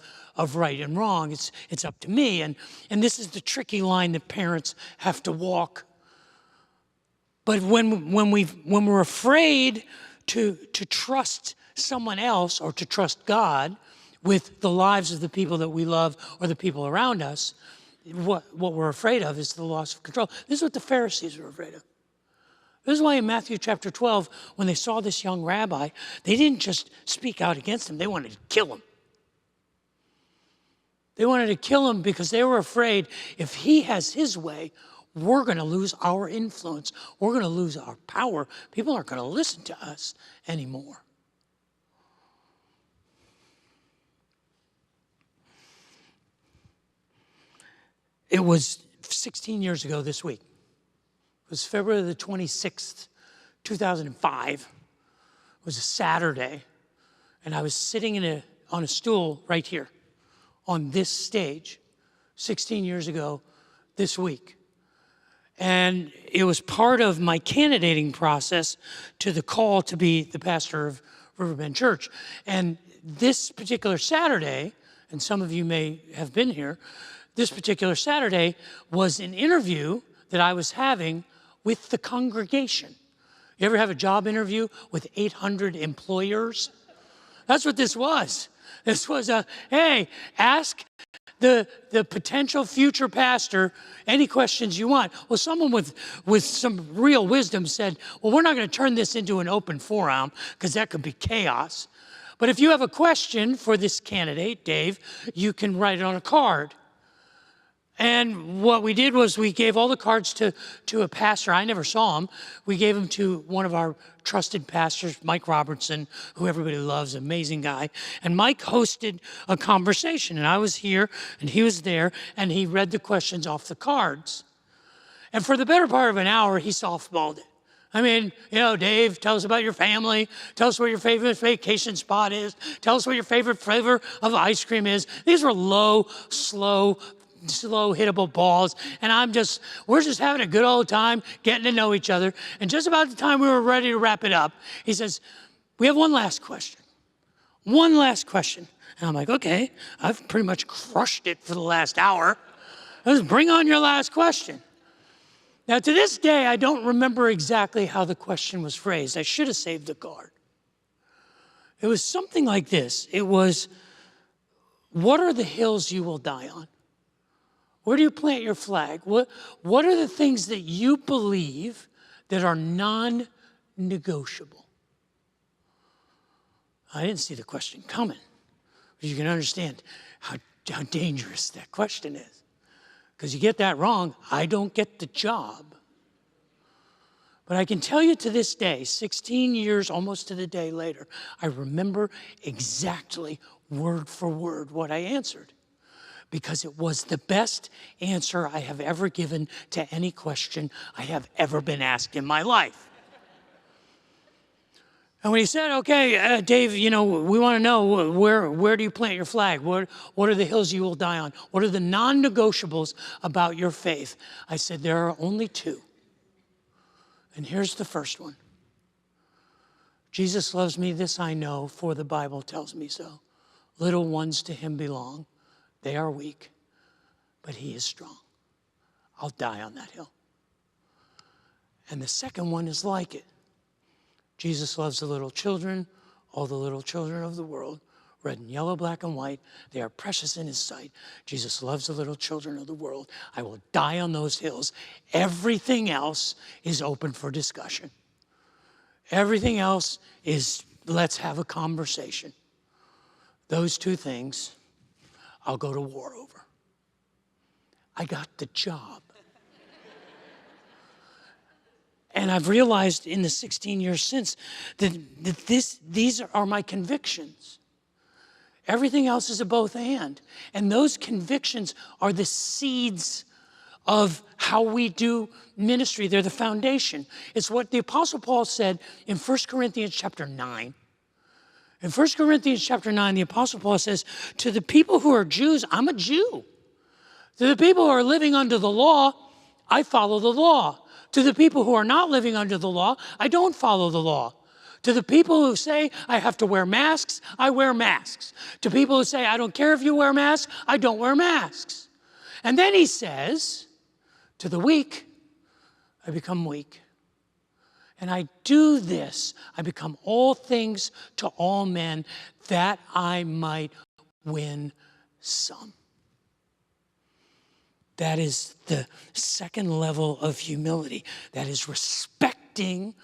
right and wrong. It's up to me. And this is the tricky line that parents have to walk. But when we're afraid to trust someone else or to trust God with the lives of the people that we love or the people around us, what we're afraid of is the loss of control. This is what the Pharisees were afraid of. This is why in Matthew chapter 12, when they saw this young rabbi, they didn't just speak out against him, they wanted to kill him. They wanted to kill him because they were afraid if he has his way, we're going to lose our influence. We're going to lose our power. People aren't going to listen to us anymore. It was 16 years ago this week. It was February the 26th, 2005. It was a Saturday, and I was sitting on a stool right here on this stage 16 years ago this week. And it was part of my candidating process to the call to be the pastor of Riverbend Church. And this particular Saturday, and some of you may have been here, this particular Saturday was an interview that I was having with the congregation. You ever have a job interview with 800 employers? That's what this was. This was hey, ask the potential future pastor any questions you want. Well, someone with some real wisdom said, well, we're not going to turn this into an open forum because that could be chaos. But if you have a question for this candidate, Dave, you can write it on a card. And what we did was we gave all the cards to a pastor. I never saw him. We gave them to one of our trusted pastors, Mike Robertson, who everybody loves, amazing guy. And Mike hosted a conversation, and I was here, and he was there, and he read the questions off the cards. And for the better part of an hour, he softballed it. I mean, Dave, tell us about your family. Tell us where your favorite vacation spot is. Tell us what your favorite flavor of ice cream is. These were low, slow hittable balls, and we're just having a good old time getting to know each other. And just about the time we were ready to wrap it up, he says, we have one last question. One last question. And I'm like, okay, I've pretty much crushed it for the last hour. Let's bring on your last question. Now, to this day, I don't remember exactly how the question was phrased. I should have saved the card. It was something like this. It was, what are the hills you will die on? Where do you plant your flag? What are the things that you believe that are non-negotiable? I didn't see the question coming. But you can understand how dangerous that question is. Because you get that wrong, I don't get the job. But I can tell you to this day, 16 years, almost to the day later, I remember exactly word for word what I answered. Because it was the best answer I have ever given to any question I have ever been asked in my life. And when he said, okay, Dave, we want to know where do you plant your flag? What are the hills you will die on? What are the non-negotiables about your faith? I said, there are only two. And here's the first one. Jesus loves me, this I know, for the Bible tells me so. Little ones to him belong. They are weak, but he is strong. I'll die on that hill. And the second one is like it. Jesus loves the little children, all the little children of the world, red and yellow, black and white. They are precious in his sight. Jesus loves the little children of the world. I will die on those hills. Everything else is open for discussion. Everything else is, let's have a conversation. Those two things, I'll go to war over. I got the job. And I've realized in the 16 years since that these are my convictions. Everything else is a both and. And those convictions are the seeds of how we do ministry. They're the foundation. It's what the Apostle Paul said in 1 Corinthians chapter 9. In 1 Corinthians chapter 9, the Apostle Paul says, to the people who are Jews, I'm a Jew. To the people who are living under the law, I follow the law. To the people who are not living under the law, I don't follow the law. To the people who say I have to wear masks, I wear masks. To people who say I don't care if you wear masks, I don't wear masks. And then he says, to the weak, I become weak. And I do this, I become all things to all men, that I might win some. That is the second level of humility. That is respecting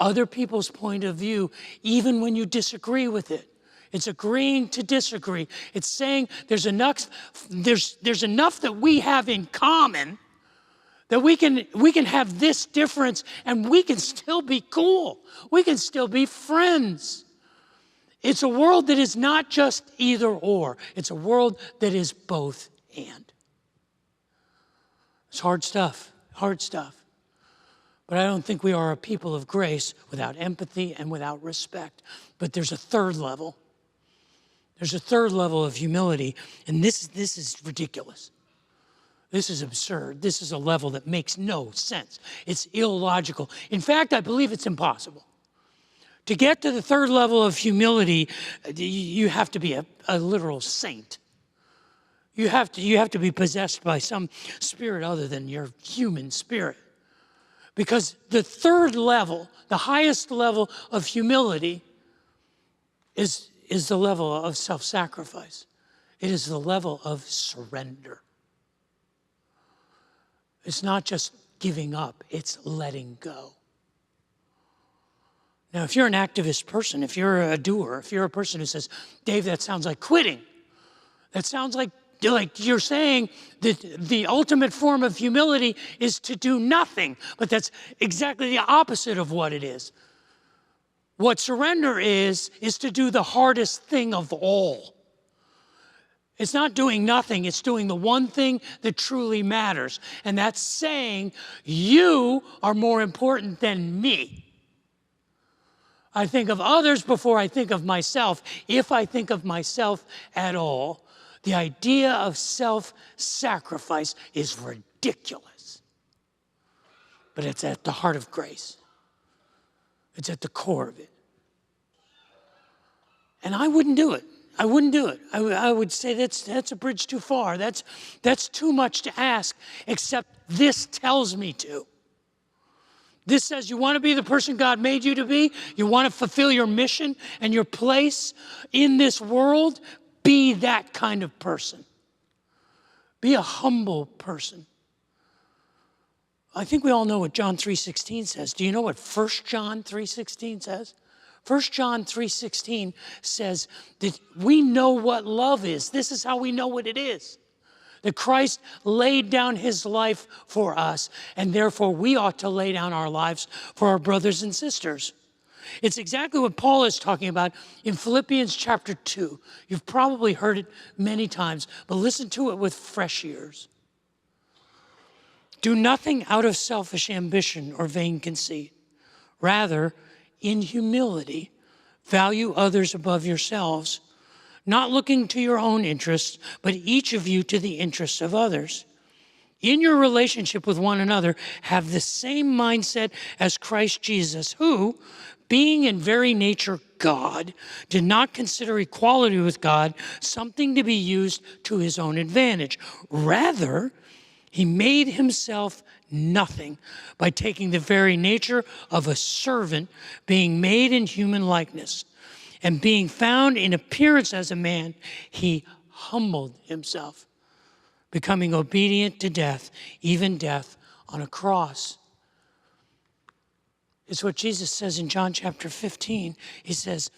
other people's point of view, even when you disagree with it. It's agreeing to disagree. It's saying there's enough that we have in common that we can have this difference and we can still be cool. We can still be friends. It's a world that is not just either or. It's a world that is both and. It's hard stuff, hard stuff. But I don't think we are a people of grace without empathy and without respect. But there's a third level. There's a third level of humility, and this is ridiculous. This is absurd. This is a level that makes no sense. It's illogical. In fact, I believe it's impossible. To get to the third level of humility, you have to be a literal saint. You have to be possessed by some spirit other than your human spirit. Because the third level, the highest level of humility is the level of self-sacrifice. It is the level of surrender. It's not just giving up, it's letting go. Now, if you're an activist person, if you're a doer, if you're a person who says, Dave, that sounds like quitting. That sounds like you're saying that the ultimate form of humility is to do nothing. But that's exactly the opposite of what it is. What surrender is to do the hardest thing of all. It's not doing nothing, it's doing the one thing that truly matters. And that's saying, you are more important than me. I think of others before I think of myself, if I think of myself at all. The idea of self-sacrifice is ridiculous. But it's at the heart of grace. It's at the core of it. And I wouldn't do it. I wouldn't do it. I would say that's a bridge too far. That's too much to ask, except this tells me to. This says you want to be the person God made you to be. You want to fulfill your mission and your place in this world. Be that kind of person. Be a humble person. I think we all know what John 3:16 says. Do you know what 1 John 3:16 says? 1 John 3:16 says that we know what love is. This is how we know what it is. That Christ laid down his life for us, and therefore we ought to lay down our lives for our brothers and sisters. It's exactly what Paul is talking about in Philippians chapter 2. You've probably heard it many times, but listen to it with fresh ears. Do nothing out of selfish ambition or vain conceit. Rather, in humility, value others above yourselves, not looking to your own interests, but each of you to the interests of others. In your relationship with one another, have the same mindset as Christ Jesus, who, being in very nature God, did not consider equality with God something to be used to his own advantage. Rather, he made himself nothing by taking the very nature of a servant, being made in human likeness, and being found in appearance as a man, he humbled himself, becoming obedient to death, even death on a cross. It's what Jesus says in John chapter 15. He says,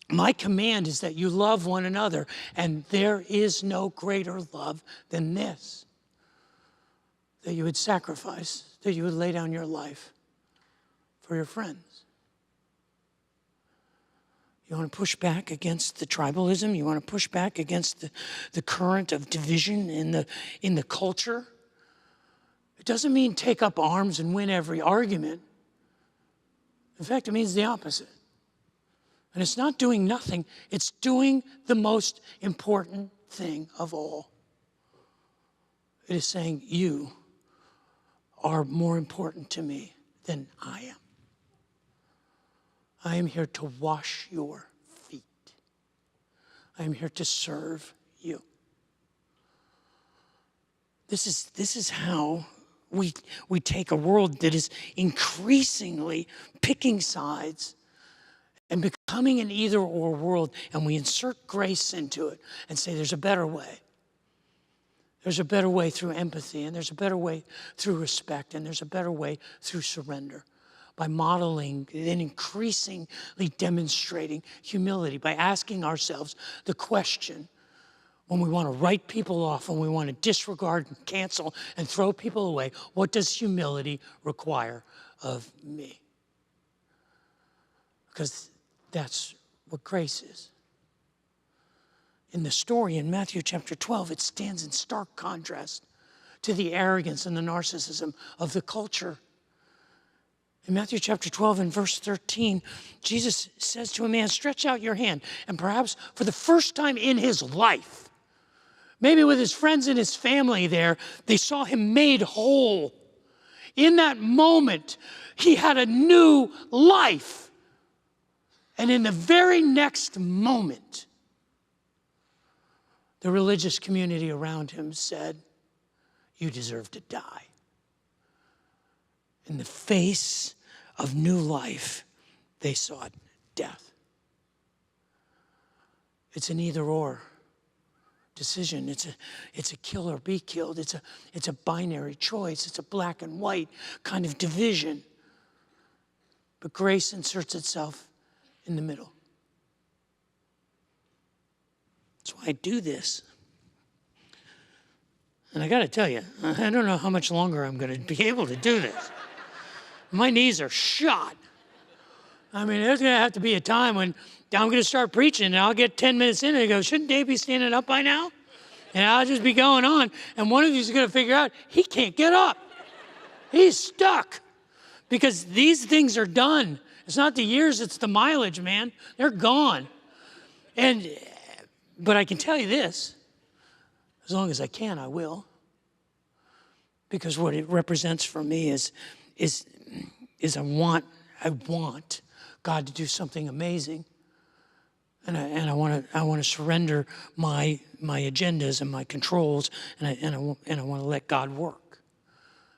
my command is that you love one another, and there is no greater love than this, that you would sacrifice, that you would lay down your life for your friends. You want to push back against the tribalism? You want to push back against the current of division in the culture? doesn't mean take up arms and win every argument. In fact, it means the opposite. And it's not doing nothing, it's doing the most important thing of all. It is saying, you are more important to me than I am. I am here to wash your feet. I am here to serve you. This is how we take a world that is increasingly picking sides and becoming an either-or world, and we insert grace into it and say there's a better way. There's a better way through empathy, and there's a better way through respect, and there's a better way through surrender. By modeling and increasingly demonstrating humility, by asking ourselves the question, when we want to write people off, when we want to disregard and cancel and throw people away, what does humility require of me? Because that's what grace is. In the story in Matthew chapter 12, it stands in stark contrast to the arrogance and the narcissism of the culture. In Matthew chapter 12 and verse 13, Jesus says to a man, stretch out your hand. And perhaps for the first time in his life, maybe with his friends and his family there, they saw him made whole. In that moment, he had a new life. And in the very next moment, the religious community around him said, you deserve to die. In the face of new life, they sought death. It's an either-or decision. It's a kill or be killed. It's a binary choice. It's a black and white kind of division. But grace inserts itself in the middle. That's why I do this. And I got to tell you, I don't know how much longer I'm going to be able to do this. My knees are shot. I mean, there's going to have to be a time when I'm going to start preaching and I'll get 10 minutes in and I go, shouldn't Dave be standing up by now? And I'll just be going on. And one of you is going to figure out he can't get up. He's stuck. Because these things are done. It's not the years, it's the mileage, man. They're gone. But I can tell you this, as long as I can, I will. Because what it represents for me is I want God to do something amazing. And I want to surrender my agendas and my controls, and I want to let God work.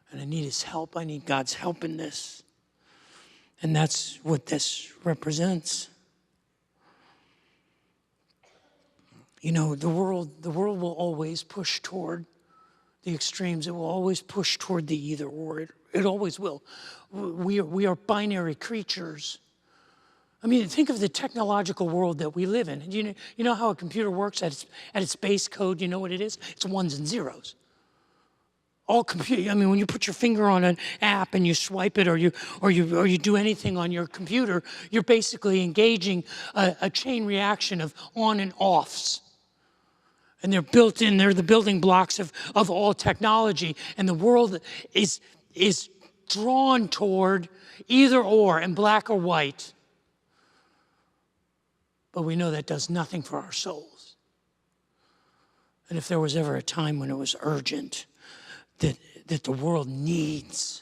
And I need his help. I need God's help in this. And that's what this represents. You know, the world will always push toward the extremes. It will always push toward the either or. It always will. We are binary creatures. I mean, think of the technological world that we live in. You know how a computer works at its base code? You know what it is? It's ones and zeros. All computer. I mean, when you put your finger on an app and you swipe it, or you do anything on your computer, you're basically engaging a chain reaction of on and offs. And they're built in. They're the building blocks of all technology. And the world is drawn toward either or and black or white. But we know that does nothing for our souls. And if there was ever a time when it was urgent, that the world needs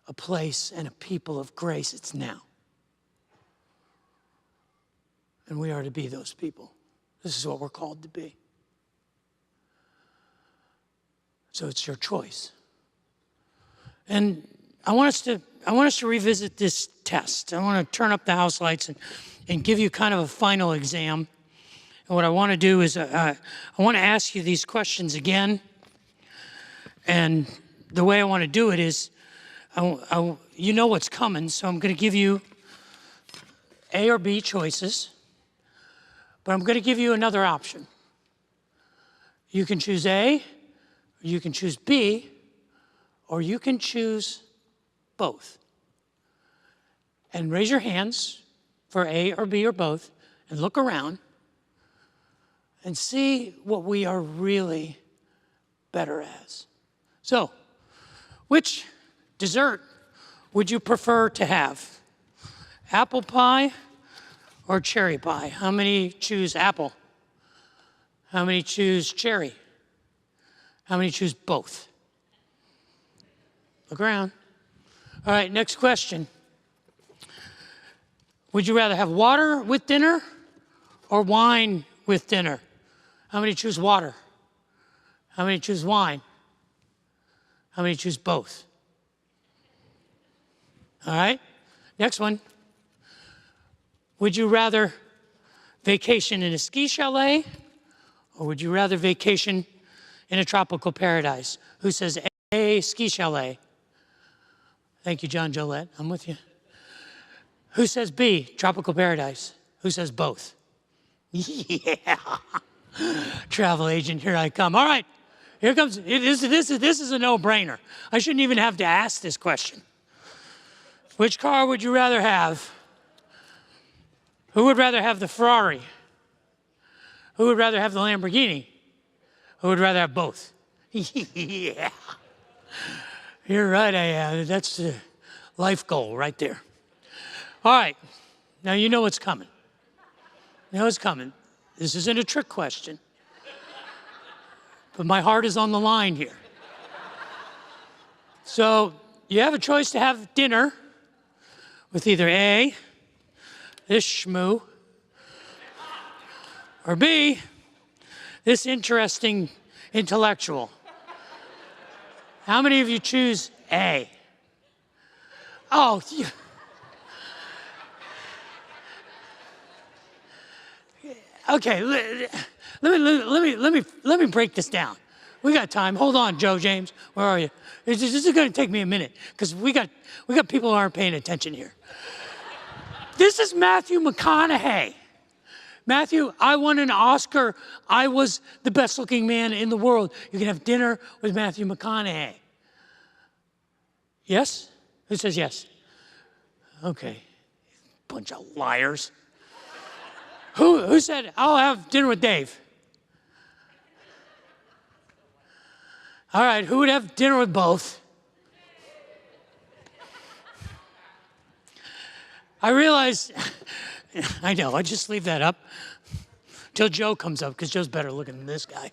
a place and a people of grace, it's now. And we are to be those people. This is what we're called to be. So it's your choice. And I want us to revisit this test. I want to turn up the house lights and give you kind of a final exam. And what I want to do is I want to ask you these questions again. And the way I want to do it is, you know what's coming, so I'm going to give you A or B choices, but I'm going to give you another option. You can choose A, or you can choose B, or you can choose both. And raise your hands for A or B or both, and look around and see what we are really better as. So, Which dessert would you prefer to have? Apple pie or cherry pie? How many choose apple? How many choose cherry? How many choose both? Look around. All right, next question. Would you rather have water with dinner or wine with dinner? How many choose water? How many choose wine? How many choose both? All right, next one. Would you rather vacation in a ski chalet or would you rather vacation in a tropical paradise? Who says A, ski chalet? Thank you, John Gillette. I'm with you. Who says B, tropical paradise? Who says both? Yeah. Travel agent, here I come. All right, here comes, this is a no-brainer. I shouldn't even have to ask this question. Which car would you rather have? Who would rather have the Ferrari? Who would rather have the Lamborghini? Who would rather have both? Yeah. You're right, I am. That's the life goal right there. All right, now you know what's coming. You know what's coming. This isn't a trick question, but my heart is on the line here. So you have a choice to have dinner with either A, this schmoo, or B, this interesting intellectual. How many of you choose A? Oh, okay. Let me break this down. We got time. Hold on, Joe James. Where are you? This is going to take me a minute because we got people who aren't paying attention here. This is Matthew McConaughey. Matthew, I won an Oscar. I was the best looking man in the world. You can have dinner with Matthew McConaughey. Yes? Who says yes? Okay. Bunch of liars. Who said, I'll have dinner with Dave? All right, who would have dinner with both? I realize, I know, I just leave that up till Joe comes up, because Joe's better looking than this guy.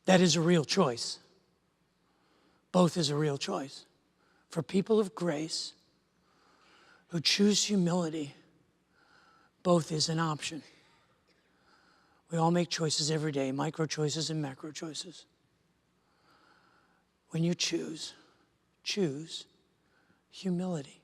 That is a real choice. Both is a real choice. For people of grace who choose humility, both is an option. We all make choices every day, micro choices and macro choices. When you choose humility.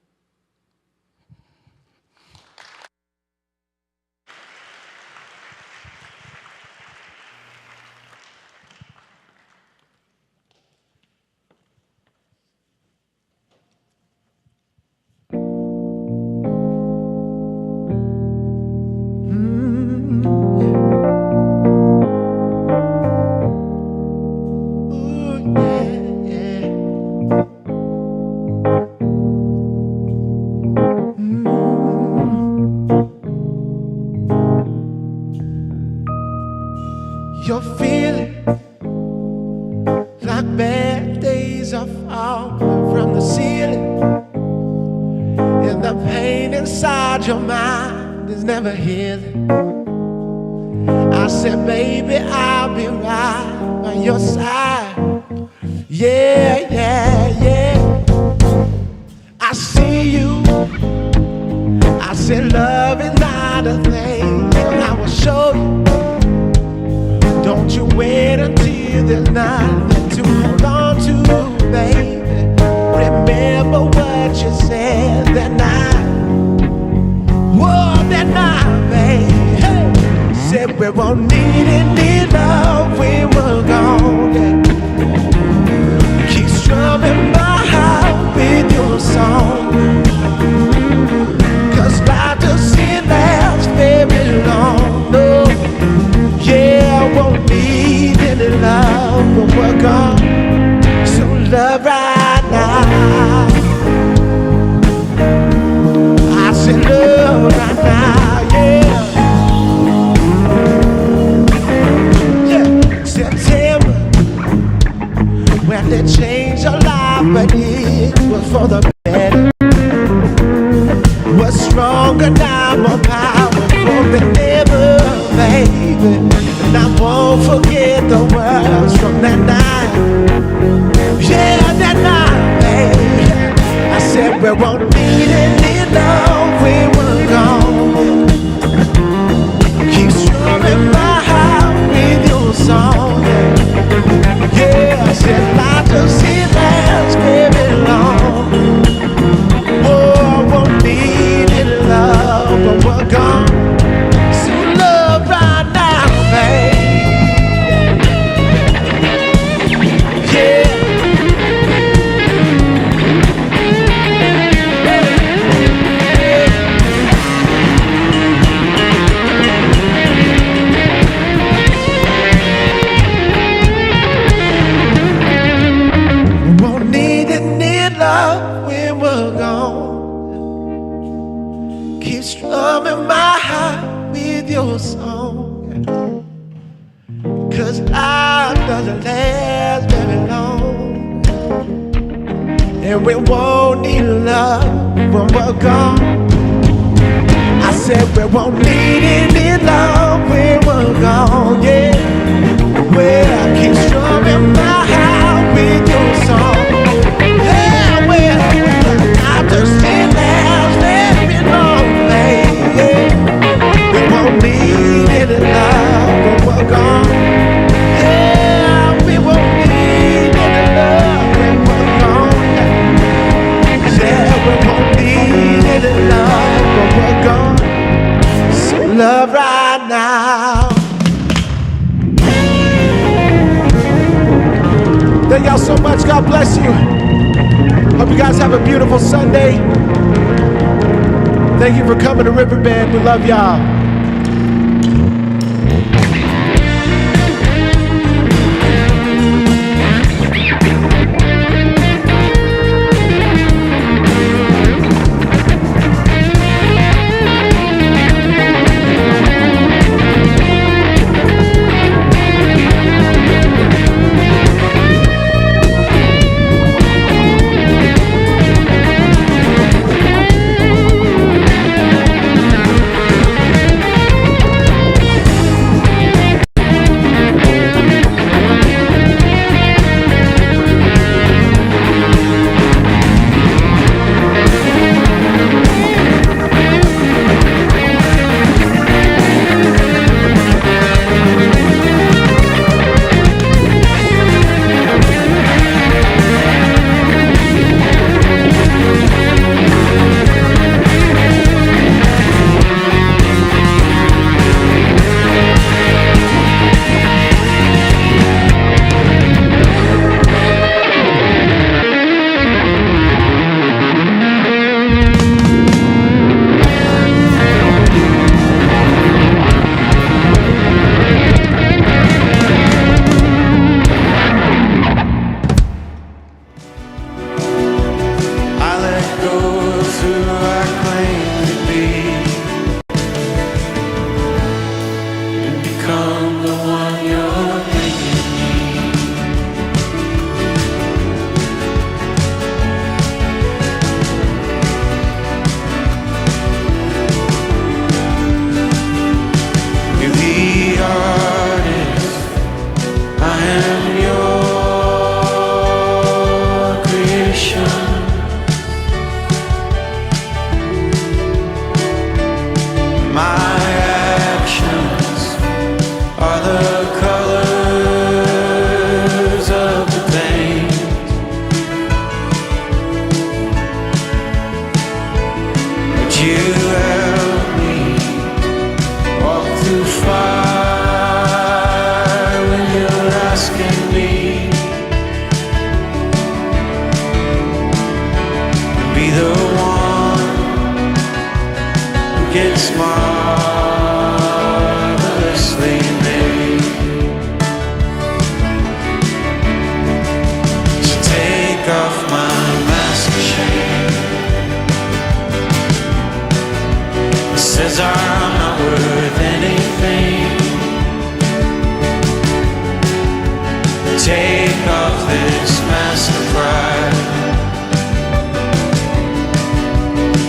You're feeling like bad days are falling from the ceiling, and the pain inside your mind is never healing. I said, baby, I'll be right by your side. Yeah, yeah, yeah. I see you. I said, love is not a thing, and I will show you. Don't you wait until there's nothing to hold on to, baby. Remember what you said that night. Whoa, that night, baby. Hey. Said we won't need any love when we're gone. Yeah. Keep strumming my heart with your song. 'Cause life doesn't last very long, no. Yeah, I won't need any love when we're gone. So love right now. I said love right now, yeah. Yeah, September lot more powerful than ever, baby. And I won't forget the words from that night. Yeah, that night, baby. I said we won't need any love when we're gone. Keep strumming my heart with your song. Yeah, I said life just it lasts very long. Oh, I won't need any love when we're gone. So love right now, babe. Yeah. Won't need any love when we're gone. Keep strumming my heart with your song. Cause life doesn't last very long. And we won't need love when we're gone. I said we won't need any love when we're gone, yeah. Well, keep strumming my heart with your song. Yeah, well, I just can't last very long, baby. We won't need any love when we're gone. Yeah, we won't need any love when we're gone. Yeah, we won't need any love when we're gone. So love right now. Thank y'all so much. God bless you. Hope you guys have a beautiful Sunday. Thank you for coming to Riverbend. We love y'all.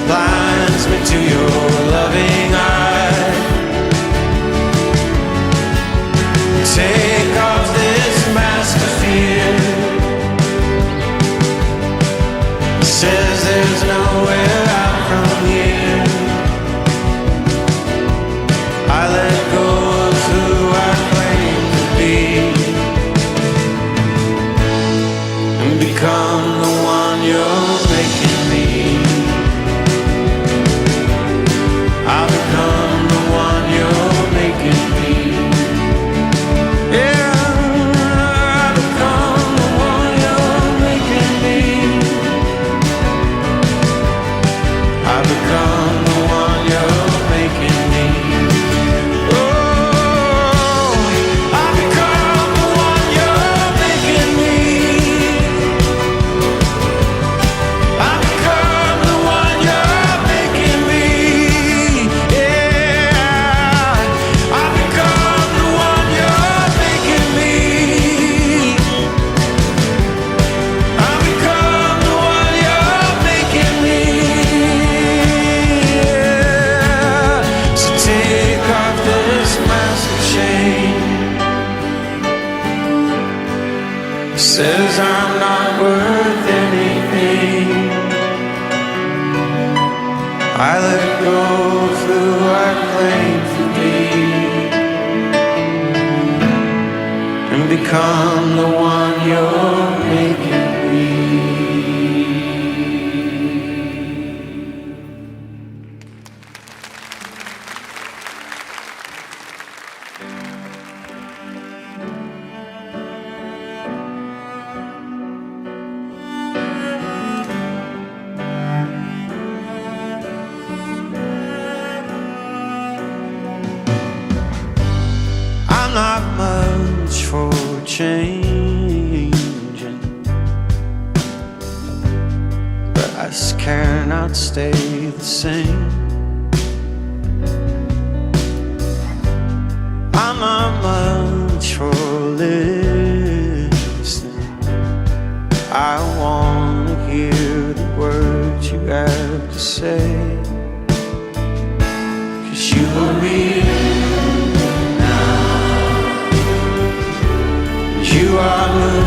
Blinds me to your loving says I'm not worth anything. I let go of who I claim to be and become the one you're making me. I'm not much for changing, but I just cannot stay the same. I'm not much for listening. I want to hear the words you have to say, 'cause you are real. You are moving.